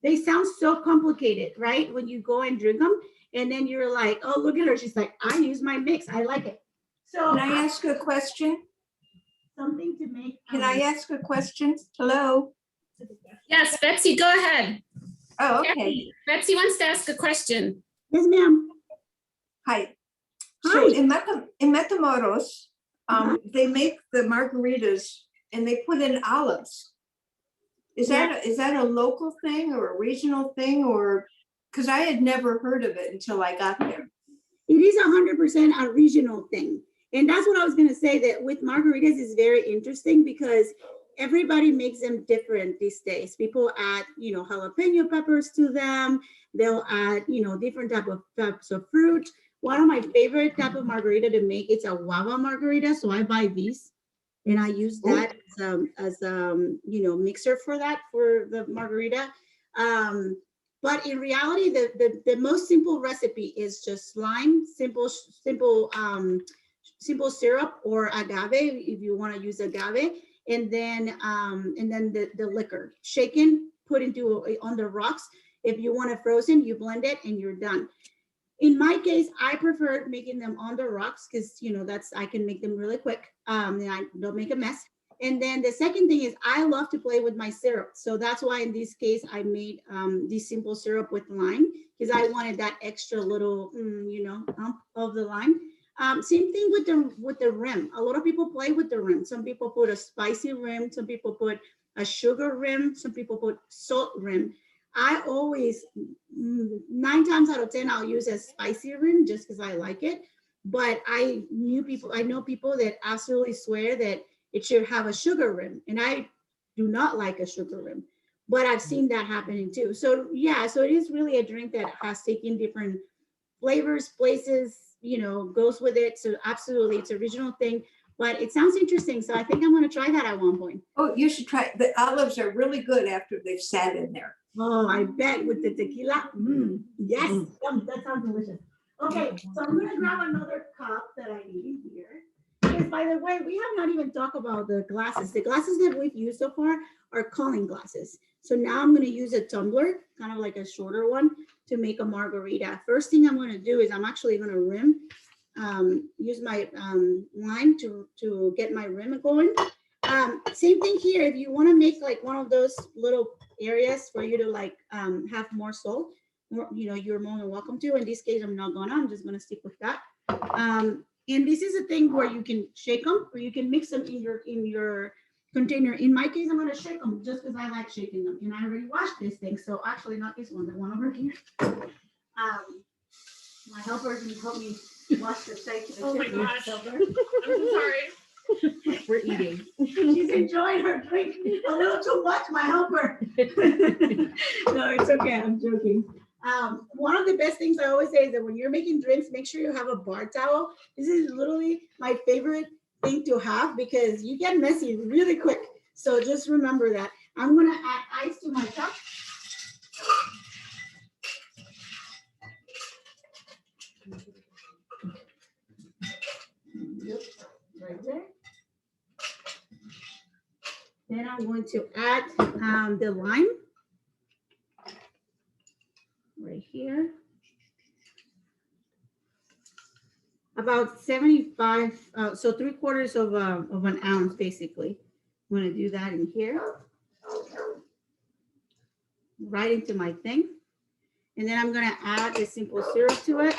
they sound so complicated, right? When you go and drink them, and then you're like, oh, look at her. She's like, I use my mix. I like it. So Can I ask a question? something to make. Can I ask a question? Hello? Yes, Betsy, go ahead. Oh, okay. Kathy, Betsy wants to ask a question. Yes, ma'am. Hi. Hi. So in Matamoros, they make the margaritas and they put in olives. Is that a local thing or a regional thing, or because I had never heard of it until I got there? It is 100% a regional thing. And that's what I was going to say, that with margaritas is very interesting because everybody makes them different these days. People add, jalapeno peppers to them. They'll add, different types of fruit. One of my favorite type of margarita to make, it's a guava margarita. So I buy these and I use that as mixer for the margarita. But in reality, the most simple recipe is just lime, simple syrup or agave if you want to use agave, and then the liquor shaken, put into on the rocks. If you want it frozen, you blend it and you're done. In my case, I prefer making them on the rocks because, you know, I can make them really quick. And I don't make a mess. And then the second thing is I love to play with my syrup. So that's why in this case, I made this simple syrup with lime because I wanted that extra little, you know, of the lime. Same thing with the rim. A lot of people play with the rim. Some people put a spicy rim. Some people put a sugar rim. Some people put salt rim. I always, 9 times out of 10, I'll use a spicy rim just because I like it. But I know people that absolutely swear that it should have a sugar rim, and I do not like a sugar rim. But I've seen that happening too. So yeah, so it is really a drink that has taken different flavors, places, you know, goes with it. So absolutely, it's an original thing. But it sounds interesting, so I think I'm going to try that at one point. Oh, you should try. The olives are really good after they've sat in there. Oh, I bet with the tequila. Yes, yum, that sounds delicious. Okay, so I'm gonna grab another cup that I need here. Because by the way, we have not even talked about the glasses. The glasses that we've used so far are calling glasses. So now I'm gonna use a tumbler, kind of like a shorter one, to make a margarita. First thing I'm gonna do is I'm actually gonna use my lime to get my rim going. Same thing here. If you want to make like one of those little areas for you to like have more salt, you know, you're more than welcome to. In this case, I'm just gonna stick with that. And this is a thing where you can shake them or you can mix them in your container. In my case, I'm gonna shake them just because I like shaking them. And I already washed this thing. So actually not this one, the one over here. My helper can help me wash the steak. Oh my gosh. I'm so sorry. We're eating. She's enjoying her drink a little too much, my helper. No, it's okay. I'm joking. One of the best things I always say is that when you're making drinks, make sure you have a bar towel. This is literally my favorite thing to have because you get messy really quick. So just remember that. I'm going to add ice to my cup. Yep, right there. Then I'm going to add the lime right here. About 75, so 3/4 of an ounce, basically. I'm going to do that in here, right into my thing. And then I'm going to add the simple syrup to it.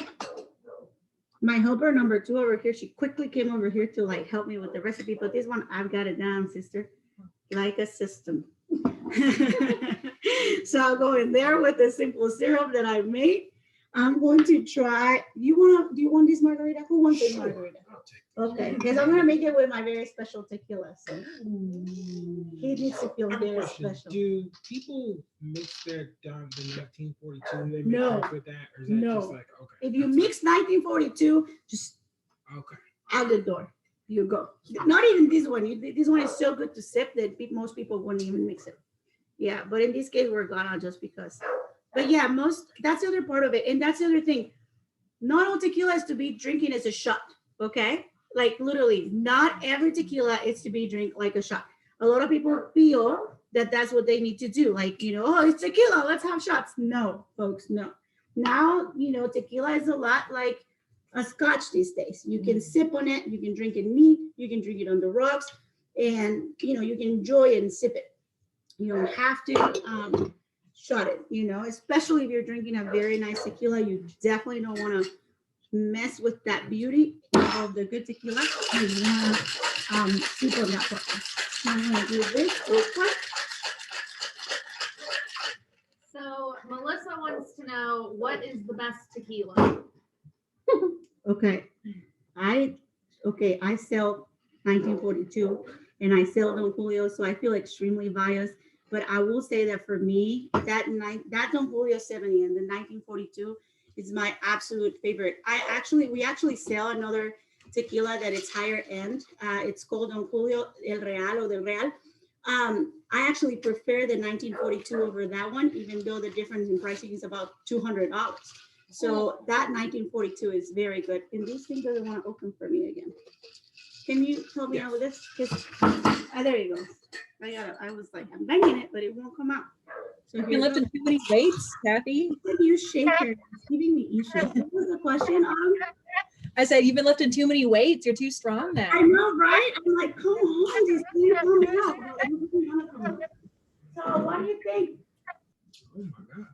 My helper number 2 over here, she quickly came over here to like help me with the recipe, but this one, I've got it down, sister, like a system. So I'll go in there with the simple syrup that I made. I'm going to try, do you want this margarita? Who wants this margarita? Okay, because I'm going to make it with my very special tequila. So he needs to feel very special. Do people mix their the 1942? They No. mix with that, or is that just like okay? If you mix 1942, just Okay. out the door you go. Not even this one. This one is so good to sip that most people wouldn't even mix it. Yeah, but in this case, we're gonna just because. But yeah, that's the other part of it. And that's the other thing. Not all tequila is to be drinking as a shot, okay? Like literally, not every tequila is to be drink like a shot. A lot of people feel that that's what they need to do. Like, you know, oh, it's tequila, let's have shots. No, folks, no. Now, you know, tequila is a lot like a scotch these days. You can sip on it, you can drink it neat, you can drink it on the rocks, and, you know, you can enjoy it and sip it. You don't have to shot it, you know, especially if you're drinking a very nice tequila. You definitely don't want to mess with that beauty of the good tequila. You want to sip on that part. So I'm going to do this real quick. So Melissa wants to know, what is the best tequila? Okay, I sell 1942 and I sell Don Julio, so I feel extremely biased. But I will say that for me, that Don Julio 70 and the 1942 is my absolute favorite. We actually sell another tequila that is higher end. It's called Don Julio El Real or Del Real. I actually prefer the 1942 over that one, even though the difference in pricing is about $200. So that 1942 is very good. And this thing doesn't want to open for me again. Can you help me out with this? There you go. I was like, I'm banging it, but it won't come out. So You lifting too many weights, Kathy? you shake your giving me issues. What was the question? I said, you've been lifting too many weights. You're too strong now. I know, right? I'm like, come on, just keep coming up. But it doesn't wanna come up. So what do you think? Oh my God.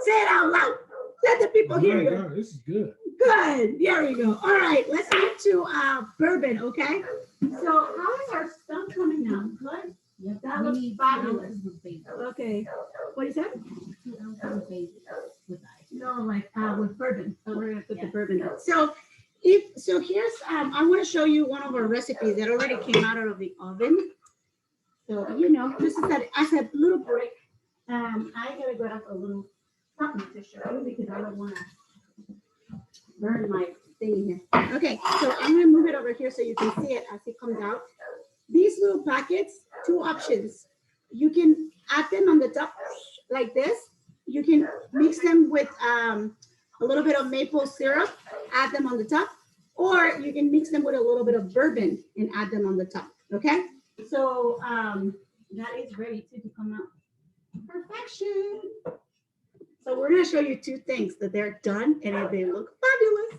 Say it out loud. Let the people Oh hear my you. God, this is good. Good. There we go. All right, let's move to bourbon, okay? So how is our stuff coming now? Good? Yep, That we looks need 2 fabulous. ounces of basil. Okay. What is that? 2 ounces of basil with ice. No, like with bourbon. So we're gonna put the Yeah. bourbon out. So here's I want to show you one of our recipes that already came out of the oven. So this is as a little break. I gotta grab a little something to show you because I don't want to burn my thing here. Okay, so I'm gonna move it over here so you can see it as it comes out. These little packets, 2 options. You can add them on the top like this. You can mix them with a little bit of maple syrup, add them on the top, or you can mix them with a little bit of bourbon and add them on the top. Okay, so that is ready to come out. Perfection. So we're gonna show you 2 things that they're done and they look fabulous.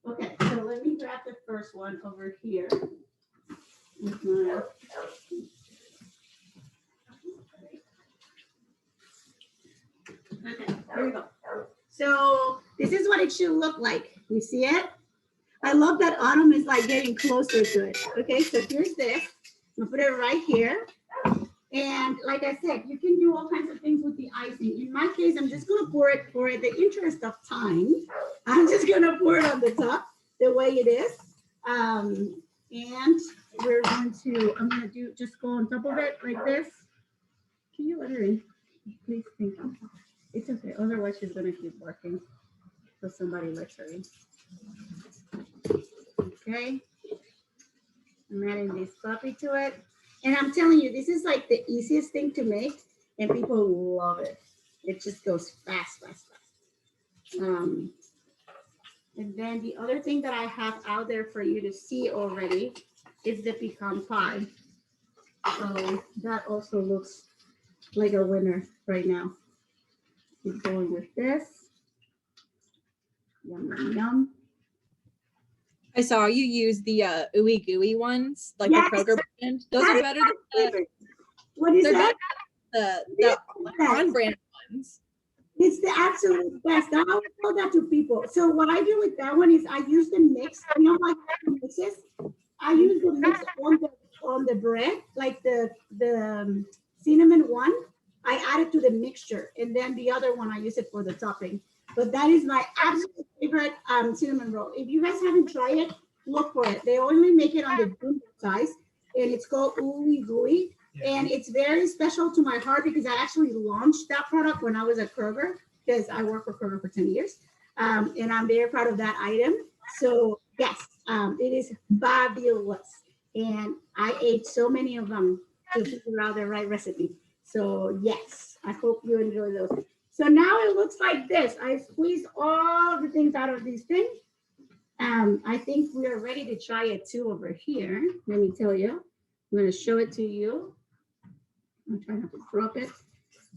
Okay, so let me grab the first one over here. Okay, there we go. So this is what it should look like. You see it? I love that Autumn is like getting closer to it. Okay, so here's this. I'm gonna put it right here. And like I said, you can do all kinds of things with the icing. In my case, I'm just gonna pour it for the interest of time. I'm just gonna pour it on the top the way it is. And I'm gonna just go on top of it like this. Can you let her in? Please, thank you. It's okay, otherwise she's gonna keep working. So somebody lets her in. Okay. I'm adding this puppy to it. And I'm telling you, this is like the easiest thing to make and people love it. It just goes fast, fast, fast. And then the other thing that I have out there for you to see already is the pecan pie. So that also looks like a winner right now. Keep going with this. Yum, yum, yum. I saw you use the ooey gooey ones, like Yes. the Kroger brand. Those That are is better my than the, favorite. What is they're that? better than the on-brand ones. It's the absolute best. I always tell that to people. So what I do with that one is I use the mix. Like mixes. I use the mix on the bread, like the cinnamon one. I add it to the mixture, and then the other one I use it for the topping. But that is my absolute favorite cinnamon roll. If you guys haven't tried it, look for it. They only make it on the jumbo size, and it's called Ooey Gooey. And it's very special to my heart because I actually launched that product when I was at Kroger, because I worked for Kroger for 10 years. And I'm very proud of that item. So yes, it is fabulous. And I ate so many of them to figure out the right recipe. So yes, I hope you enjoy those. So now it looks like this. I squeezed all the things out of these things. I think we are ready to try it too over here. Let me tell you. I'm going to show it to you. I'm trying not to drop it.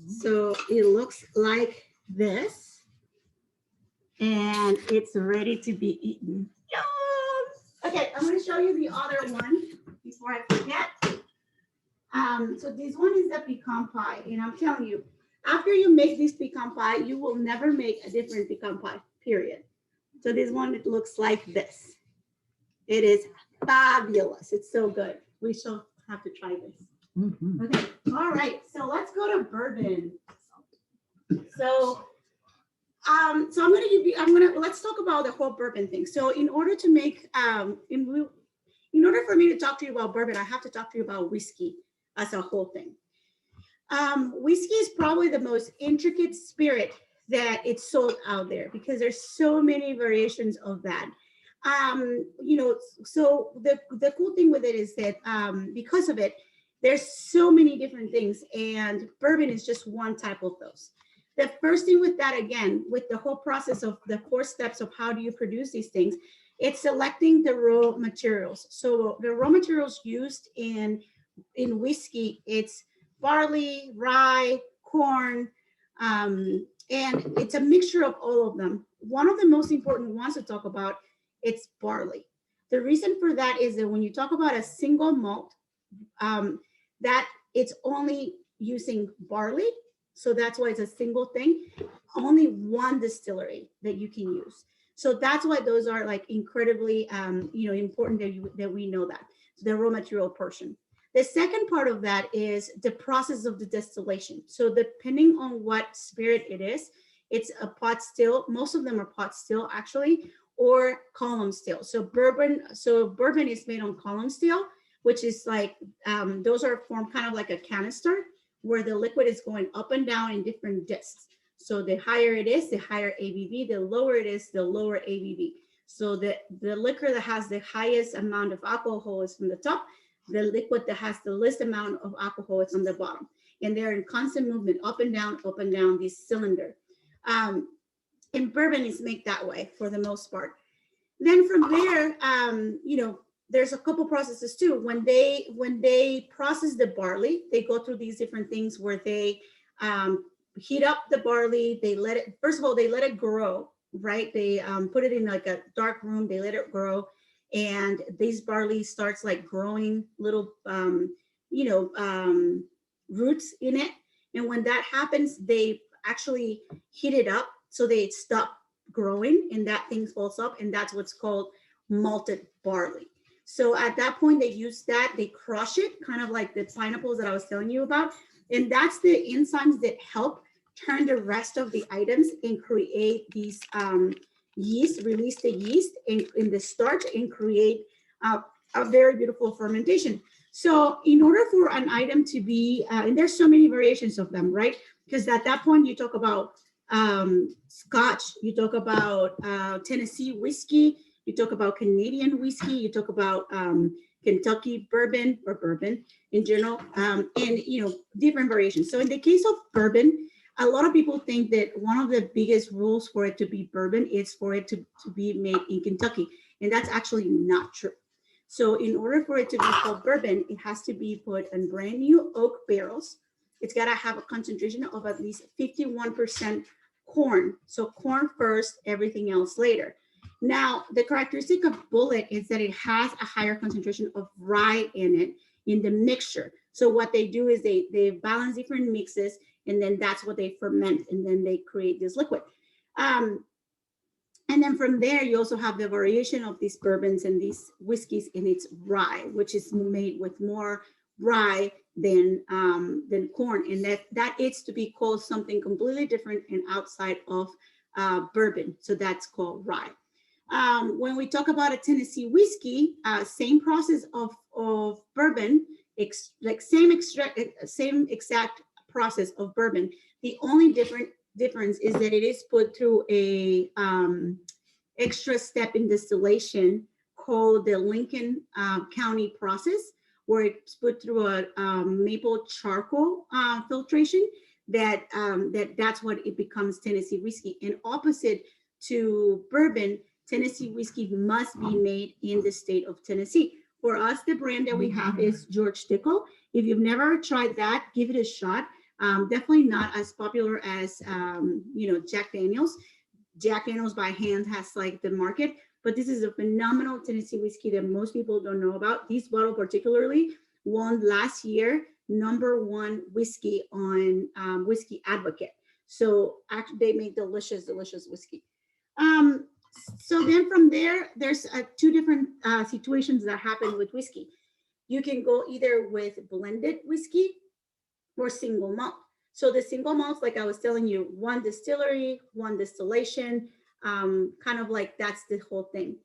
So it looks like this. And it's ready to be eaten. Yum! Okay, I'm going to show you the other one before I forget. So this one is the pecan pie. And I'm telling you, after you make this pecan pie, you will never make a different pecan pie, period. So this one, it looks like this. It is fabulous. It's so good. We shall have to try this. Mhm. Okay, all right, so let's go to bourbon. So let's talk about the whole bourbon thing. So in order to make, in order for me to talk to you about bourbon, I have to talk to you about whiskey as a whole thing. Whiskey is probably the most intricate spirit that it's sold out there because there's so many variations of that. So the cool thing with it is that because of it, there's so many different things, and bourbon is just one type of those. The first thing with that, again, with the whole process of the 4 steps of how do you produce these things, it's selecting the raw materials. So the raw materials used in whiskey, it's barley, rye, corn, And it's a mixture of all of them. One of the most important ones to talk about, it's barley. The reason for that is that when you talk about a single malt, that it's only using barley. So that's why it's a single thing, only one distillery that you can use. So that's why those are like incredibly, important that we know that, the raw material portion. The second part of that is the process of the distillation. So depending on what spirit it is, it's a pot still. Most of them are pot still actually, or column still. So bourbon is made on column still, which is like, those are formed kind of like a canister where the liquid is going up and down in different discs. So the higher it is, the higher ABV, the lower it is, the lower ABV. So the liquor that has the highest amount of alcohol is from the top, the liquid that has the least amount of alcohol is on the bottom. And they're in constant movement, up and down, this cylinder. And bourbon is made that way for the most part. Then from there, there's a couple processes too. When they process the barley, they go through these different things where they heat up the barley. They let it grow, right? They put it in like a dark room. They let it grow, and this barley starts like growing little, roots in it. And when that happens, they actually heat it up so they stop growing, and that thing falls up, and that's what's called malted barley. So at that point, they use that, they crush it, kind of like the pineapples that I was telling you about. And that's the enzymes that help turn the rest of the items and create these yeast, release the yeast in the starch and create a very beautiful fermentation. So in order for an item to be, and there's so many variations of them, right? Because at that point, you talk about Scotch, you talk about Tennessee whiskey, you talk about Canadian whiskey, you talk about Kentucky bourbon or bourbon in general, and different variations. So in the case of bourbon, a lot of people think that one of the biggest rules for it to be bourbon is for it to be made in Kentucky, and that's actually not true. So in order for it to be called bourbon, it has to be put in brand new oak barrels. It's got to have a concentration of at least 51% corn. So corn first, everything else later. Now, the characteristic of Bulleit is that it has a higher concentration of rye in it, in the mixture. So what they do is they balance different mixes, and then that's what they ferment, and then they create this liquid. And then from there, you also have the variation of these bourbons and these whiskeys in its rye, which is made with more rye than corn, and that is to be called something completely different and outside of bourbon. So that's called rye. When we talk about a Tennessee whiskey, same process of bourbon, same exact process of bourbon. The only difference is that it is put through a extra step in distillation called the Lincoln County process, where it's put through a maple charcoal filtration. That's what it becomes Tennessee whiskey. And opposite to bourbon, Tennessee whiskey must be made in the state of Tennessee. For us, the brand that we have is George Dickel. If you've never tried that, give it a shot. Definitely not as popular as Jack Daniels. Jack Daniels by hand has like the market, but this is a phenomenal Tennessee whiskey that most people don't know about. This bottle particularly won last year #1 whiskey on Whiskey Advocate. So actually, they make delicious whiskey. So then from there, there's two different situations that happen with whiskey. You can go either with blended whiskey or single malt. So the single malts, like I was telling you, one distillery, one distillation, kind of like that's the whole thing.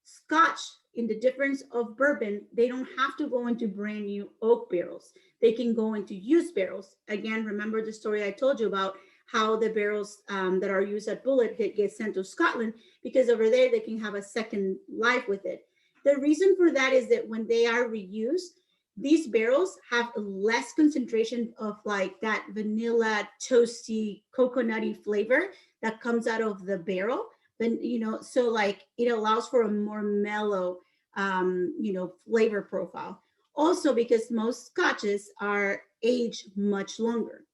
Scotch, in the difference of bourbon, they don't have to go into brand new oak barrels. They can go into used barrels. Again, remember the story I told you about how the barrels that are used at Bulleit get sent to Scotland, because over there they can have a second life with it. The reason for that is that when they are reused, these barrels have less concentration of like that vanilla, toasty, coconutty flavor that comes out of the barrel. Then, so like it allows for a more mellow, flavor profile. Also because most scotches are aged much longer.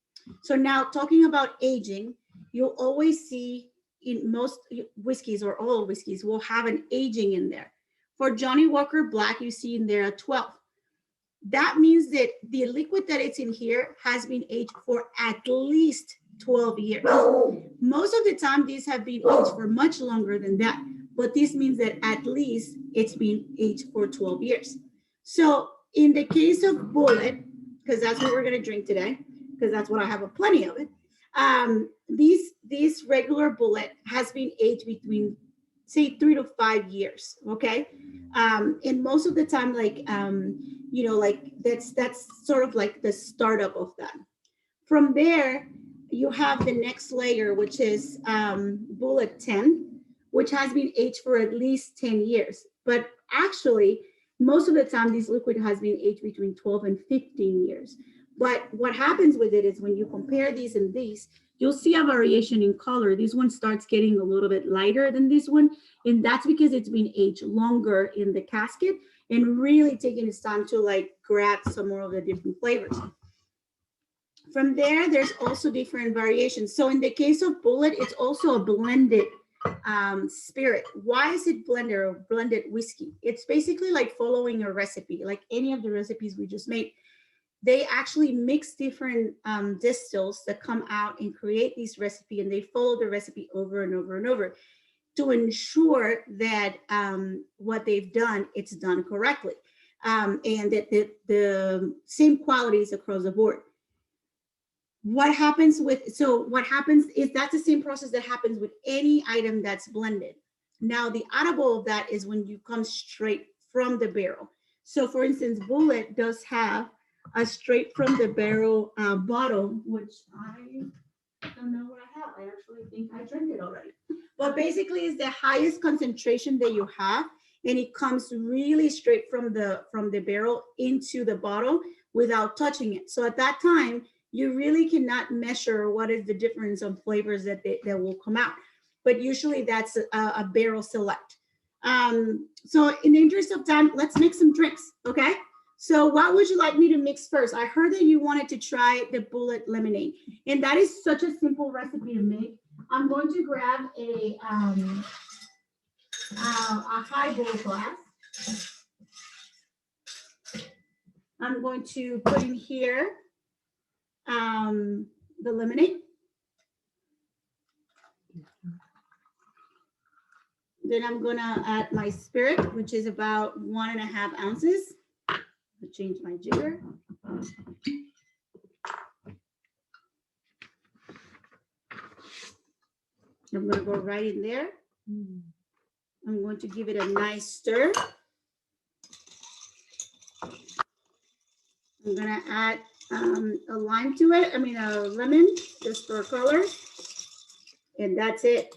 So now talking about aging, you'll always see in most whiskeys or all whiskeys will have an aging in there. For Johnny Walker Black, you see in there a 12. That means that the liquid that it's in here has been aged for at least 12 years. Most of the time, these have been aged for much longer than that, but this means that at least it's been aged for 12 years. So in the case of Bullet, because that's what we're going to drink today, because that's what I have plenty of it, this regular Bullet has been aged between, say, 3 to 5 years, okay? And most of the time, like, you know, like that's sort of like the startup of that. From there, you have the next layer, which is Bullet 10, which has been aged for at least 10 years. But actually, most of the time, this liquid has been aged between 12 and 15 years. But what happens with it is when you compare these and these, you'll see a variation in color. This one starts getting a little bit lighter than this one. And that's because it's been aged longer in the casket and really taking its time to like grab some more of the different flavors. From there, there's also different variations. So in the case of Bullet, it's also a blended spirit. Why is it blended or blended whiskey? It's basically like following a recipe, like any of the recipes we just made. They actually mix different distills that come out and create this recipe, and they follow the recipe over and over and over to ensure that what they've done, it's done correctly, and that the same qualities across the board. What happens is that's the same process that happens with any item that's blended. Now, the audible of that is when you come straight from the barrel. So for instance, Bullet does have a straight from the barrel bottle, which I don't know what I have. I actually think I drank it already. But basically it's the highest concentration that you have, and it comes really straight from the barrel into the bottle without touching it. So at that time, you really cannot measure what is the difference of flavors that will come out. But usually that's a barrel select. So in the interest of time, let's make some drinks, okay? So what would you like me to mix first? I heard that you wanted to try the Bullet lemonade, and that is such a simple recipe to make. I'm going to grab a highball glass. I'm going to put in here the lemonade. Then I'm gonna add my spirit, which is about 1.5 ounces. I'll change my jigger. I'm gonna go right in there. I'm going to give it a nice stir. I'm gonna add a lime to it. I mean a lemon, just for color. And that's it.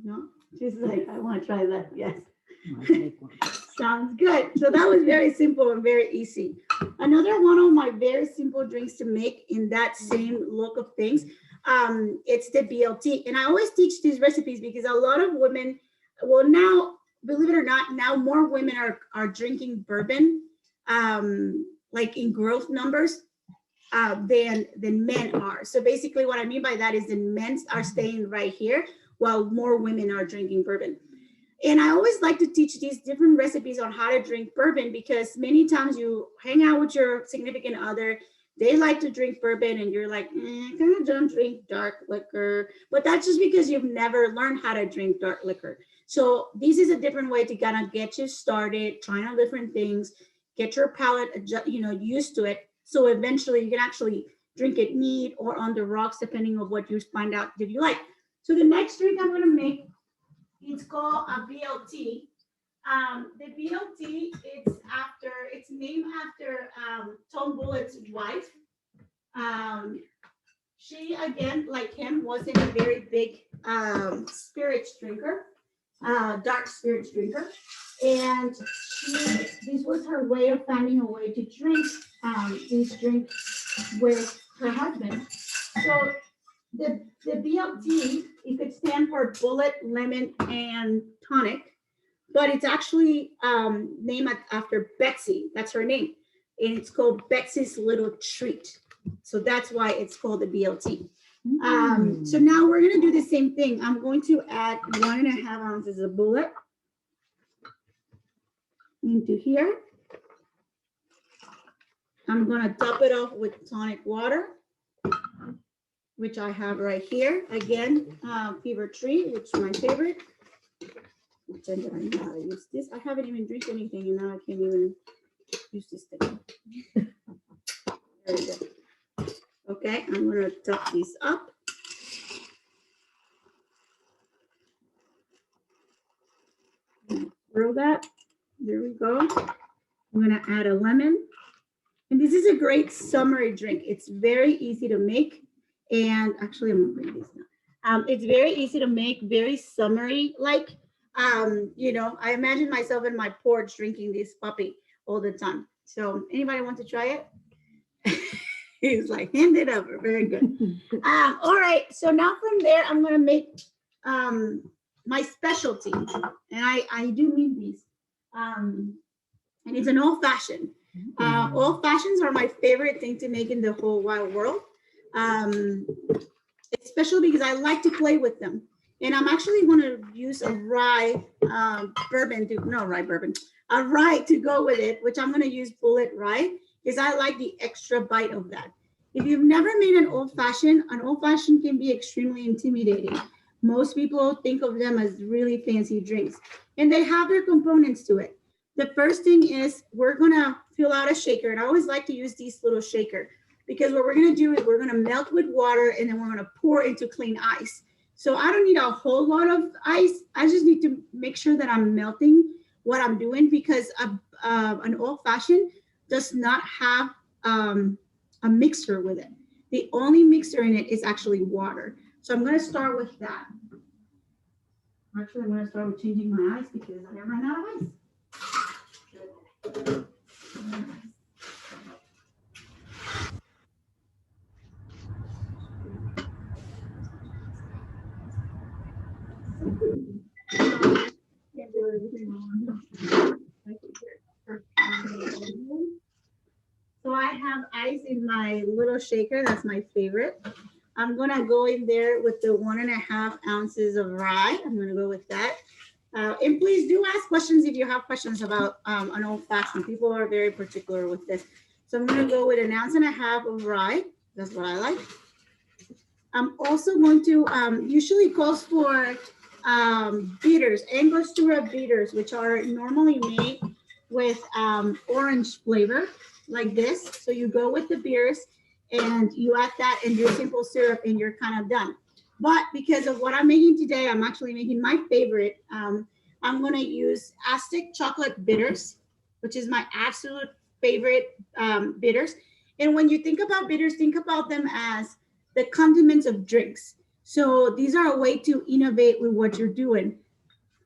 No, she's like, I want to try that. Yes. Sounds good. So that was very simple and very easy. Another one of my very simple drinks to make in that same look of things, it's the BLT. And I always teach these recipes because a lot of women, well now, believe it or not, now more women are drinking bourbon, like in growth numbers, than men are. So basically what I mean by that is the men are staying right here while more women are drinking bourbon. And I always like to teach these different recipes on how to drink bourbon because many times you hang out with your significant other, they like to drink bourbon and you're like, I kind of don't drink dark liquor. But that's just because you've never learned how to drink dark liquor. So this is a different way to kind of get you started, trying out different things, get your palate, used to it. So eventually you can actually drink it neat or on the rocks, depending on what you find out that you like. So the next drink I'm gonna make, it's called a BLT. The BLT, it's named after Tom Bullitt's wife. She, again, like him, wasn't a very big spirits drinker, dark spirits drinker. And this was her way of finding a way to drink this drink with her husband. So the BLT, it could stand for Bullet, Lemon, and Tonic, but it's actually named after Betsy. That's her name. And it's called Betsy's Little Treat. So that's why it's called the BLT. So now we're gonna do the same thing. I'm going to add 1.5 ounces of bullet into here. I'm gonna top it off with tonic water, which I have right here. Again, Fever Tree, which is my favorite. Pretend that I know how to use this. I haven't even drank anything and now I can't even use this thing. There we go. Okay, I'm gonna top these up. Throw that. There we go. I'm gonna add a lemon. And this is a great summery drink. It's very easy to make. And actually, I'm gonna bring this now. It's very easy to make, very summery like. You know, I imagine myself in my porch drinking this puppy all the time. So anybody want to try it? He's like, hand it over. Very good. All right. So now from there, I'm gonna make my specialty, and I do mean these. And it's an old fashioned. Old fashions are my favorite thing to make in the whole wide world. Especially because I like to play with them. And I'm actually going to use a rye bourbon, a rye to go with it, which I'm going to use bullet rye because I like the extra bite of that. If you've never made an old fashioned can be extremely intimidating. Most people think of them as really fancy drinks, and they have their components to it. The first thing is we're going to fill out a shaker, and I always like to use these little shaker because what we're going to do is we're going to melt with water, and then we're going to pour into clean ice. So I don't need a whole lot of ice. I just need to make sure that I'm melting what I'm doing because an old fashioned does not have a mixer with it. The only mixer in it is actually water. So I'm going to start with that. Actually, I'm going to start with changing my ice because I ran out of ice. So I have ice in my little shaker. That's my favorite. I'm gonna go in there with the 1.5 ounces of rye. I'm gonna go with that. And please do ask questions if you have questions about an old fashioned. People are very particular with this. So I'm gonna go with 1.5 ounces of rye. That's what I like. I'm also going to, usually calls for bitters, Angostura bitters, which are normally made with orange flavor like this. So you go with the beers and you add that and your simple syrup and you're kind of done. But because of what I'm making today, I'm actually making my favorite. I'm gonna use Aztec chocolate bitters, which is my absolute favorite bitters. And when you think about bitters, think about them as the condiments of drinks. So these are a way to innovate with what you're doing.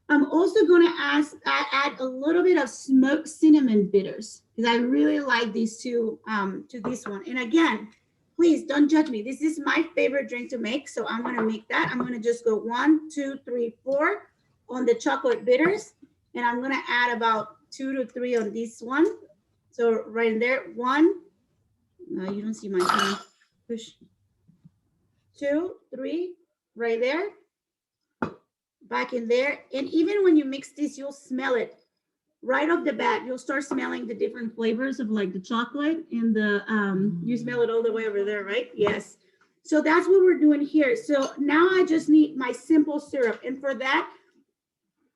I'm also going to add a little bit of smoked cinnamon bitters because I really like these two to this one. And again, please don't judge me. This is my favorite drink to make. So I'm going to make that. I'm going to just go 1, 2, 3, 4 on the chocolate bitters. And I'm going to add about 2 to 3 on this one. So right there, 1. No, you don't see my hand. Push. 2, 3, right there, back in there. And even when you mix this, you'll smell it right off the bat. You'll start smelling the different flavors of like the chocolate and the, you smell it all the way over there, right? Yes. So that's what we're doing here. So now I just need my simple syrup. And for that,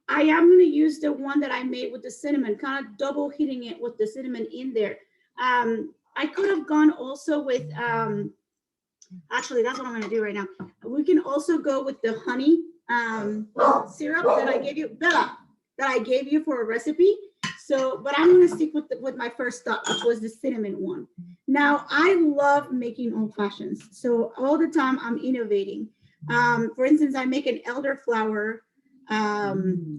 I am going to use the one that I made with the cinnamon, kind of double hitting it with the cinnamon in there. I could have gone also with, actually, that's what I'm going to do right now. We can also go with the honey syrup that I gave you, Bella, that I gave you for a recipe. So, but I'm going to stick with my first stop, which was the cinnamon one. Now, I love making old fashions. So all the time I'm innovating. For instance, I make an elderflower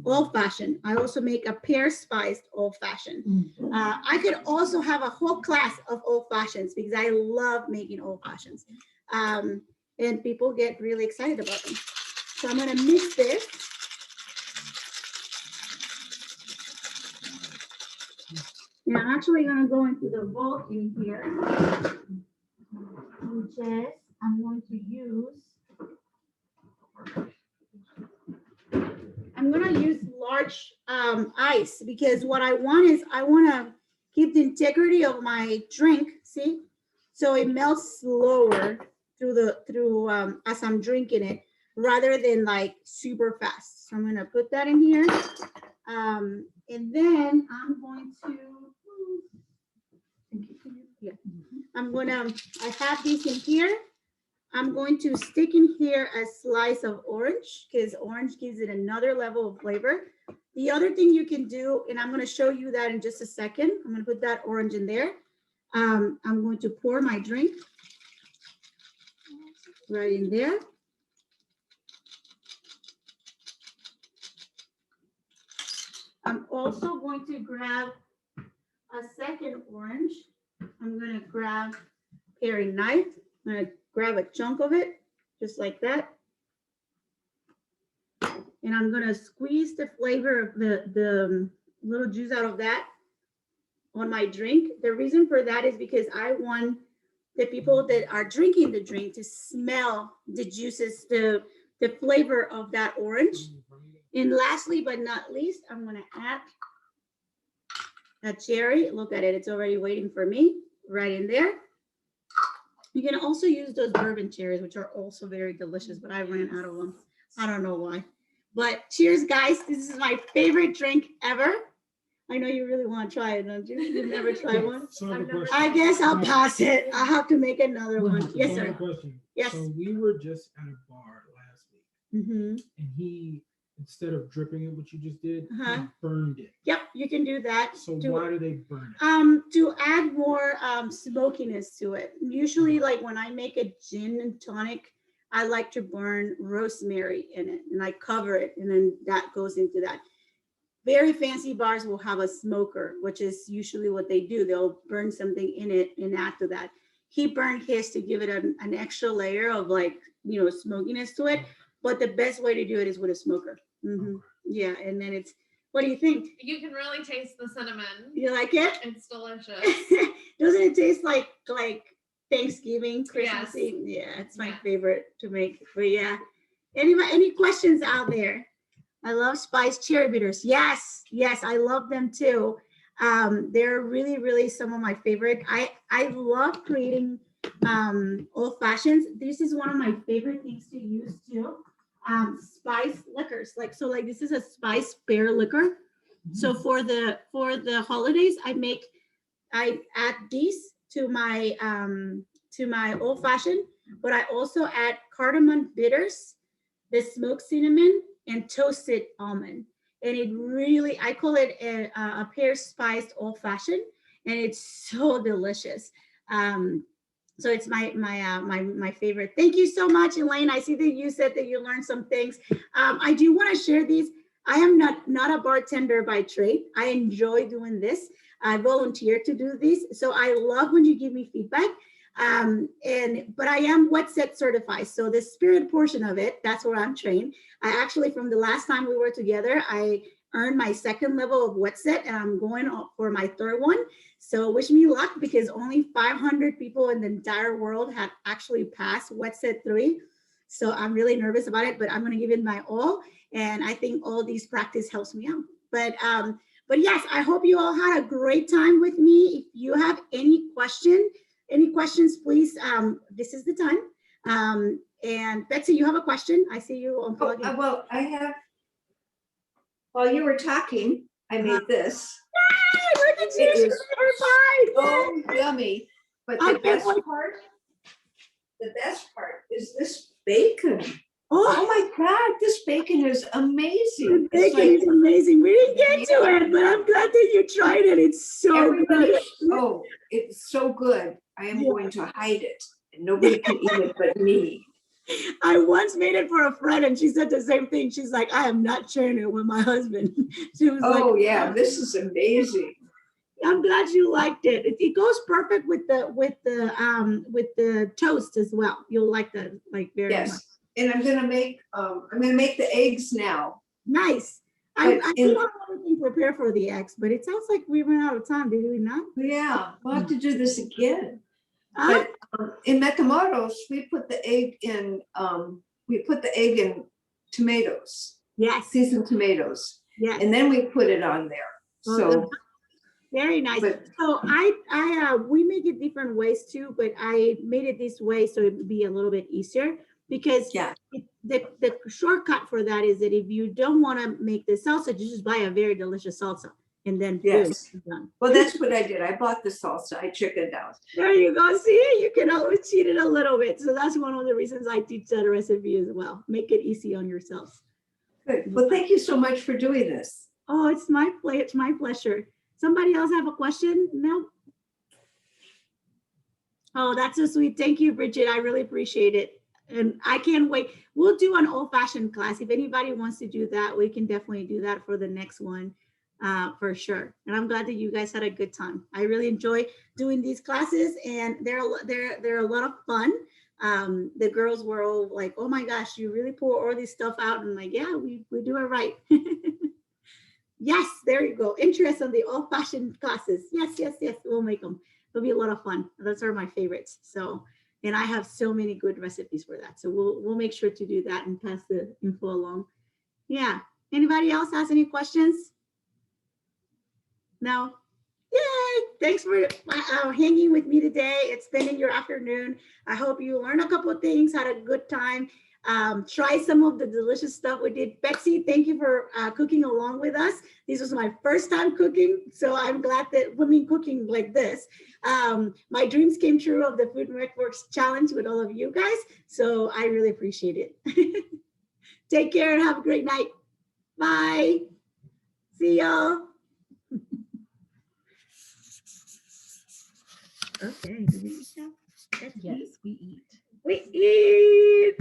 old fashioned. I also make a pear spiced old fashioned. I could also have a whole class of old fashions because I love making old fashions. And people get really excited about them. So I'm going to mix this. And I'm actually going to go into the bowl in here. Jess, I'm going to use large ice because what I want is I want to keep the integrity of my drink. See, so it melts slower through as I'm drinking it rather than like super fast. So I'm gonna put that in here, and then I'm going to. Yeah, I have these in here. I'm going to stick in here a slice of orange because orange gives it another level of flavor. The other thing you can do, and I'm going to show you that in just a second. I'm going to put that orange in there. I'm going to pour my drink right in there. I'm also going to grab a second orange. I'm going to grab a paring knife. I'm going to grab a chunk of it, just like that. And I'm going to squeeze the flavor of the little juice out of that on my drink. The reason for that is because I want the people that are drinking the drink to smell the juices, the flavor of that orange. And lastly, but not least, I'm going to add a cherry. Look at it. It's already waiting for me right in there. You can also use those bourbon cherries, which are also very delicious, but I ran out of them. I don't know why. But cheers, guys. This is my favorite drink ever. I know you really want to try it, don't you? You've never tried one? So I have a question. I guess I'll pass it. I'll have to make another one. Yes, So I have sir. a question. Yes. So we were just at a bar last week, Mm-hmm. and he, instead of dripping it, what you just did, Uh-huh. he burned it. Yep, you can do that. So Do- why do they burn it? To add more smokiness to it. Usually, like when I make a gin and tonic, I like to burn rosemary in it, and I cover it, and then that goes into that. Very fancy bars will have a smoker, which is usually what they do. They'll burn something in it and add to that. He burned his to give it an extra layer of like, smokiness to it. But the best way to do it is with a smoker. Mhm. Yeah, and then it's, what do you think? You can really taste the cinnamon. You like it? It's delicious. Doesn't it taste like Thanksgiving, Christmas Yes. Eve? Yeah, it's my Yeah. favorite to make. But yeah, any questions out there? I love spiced cherry bitters. Yes, I love them too. They're really, really some of my favorite. I love creating old fashions. This is one of my favorite things to use too. Spiced liquors. Like this is a spiced pear liquor. So for the holidays, I add these to my old fashioned, but I also add cardamom bitters, the smoked cinnamon, and toasted almond. And it really, I call it a pear spiced old fashioned, and it's so delicious. So it's my favorite. Thank you so much, Elaine. I see that you said that you learned some things. I do want to share these. I am not a bartender by trade. I enjoy doing this. I volunteer to do these. So I love when you give me feedback. But I am wet set certified. So the spirit portion of it, that's where I'm trained. I actually, from the last time we were together, I earned my second level of wet set, and I'm going for my third one. So wish me luck, because only 500 people in the entire world have actually passed wet set 3. So I'm really nervous about it, but I'm going to give it my all. And I think all these practice helps me out. But yes, I hope you all had a great time with me. If you have any questions, please, this is the time. And Betsy, you have a question? I see you unplugging. Well, I have, while you were talking, I made this. Yay, look at you, It is pie. so yummy. But I the can't best wait. part is this bacon. Oh, Oh my God, this bacon is amazing. the bacon is amazing. We didn't get to it, but I'm glad that you tried it. It's so everybody, good. oh, it's so good. I am going to hide it, and nobody can eat it but me. I once made it for a friend, and she said the same thing. She's like, I am not sharing it with my husband. She was like, Oh yeah, this is amazing. I'm glad you liked it. It goes perfect with the toast as well. You'll like that very much. Yes, and I'm gonna make the eggs now. Nice. But I do have everything prepared for the eggs, but it sounds like we ran out of time. Did we not? Yeah, we'll have to do this again. Huh? But in Matamoros, we put the egg in, tomatoes, Yes, seasoned tomatoes, yes. and then we put it on there. So, Very nice. but So we make it different ways too, but I made it this way so it would be a little bit easier because yeah, the shortcut for that is that if you don't want to make the salsa, you just buy a very delicious salsa and then boom, yes. it's done. Well, that's what I did. I bought the salsa. I chickened out. There you go. See, you can always cheat it a little bit. So that's one of the reasons I teach that recipe as well. Make it easy on yourselves. Good. Well, thank you so much for doing this. Oh, it's my pleasure. Somebody else have a question? No? Oh, that's so sweet. Thank you, Bridget. I really appreciate it. And I can't wait. We'll do an old-fashioned class. If anybody wants to do that, we can definitely do that for the next one, for sure. And I'm glad that you guys had a good time. I really enjoy doing these classes, and they're a lot of fun. The girls were all like, "Oh my gosh, you really pour all this stuff out," and I'm like, "Yeah, we do it right." Yes, there you go. Interest on the old-fashioned classes. Yes, we'll make them. It'll be a lot of fun. Those are my favorites. So, and I have so many good recipes for that. So we'll make sure to do that and pass the info along. Yeah. Anybody else has any questions? No? Yay! Thanks for hanging with me today. It's spending your afternoon. I hope you learned a couple of things, had a good time. Try some of the delicious stuff we did. Betsy, thank you for cooking along with us. This was my first time cooking, so I'm glad that cooking like this. My dreams came true of the Food Networks challenge with all of you guys, so I really appreciate it. Take care and have a great night. Bye. See y'all. Okay. Yes, we eat. We eat.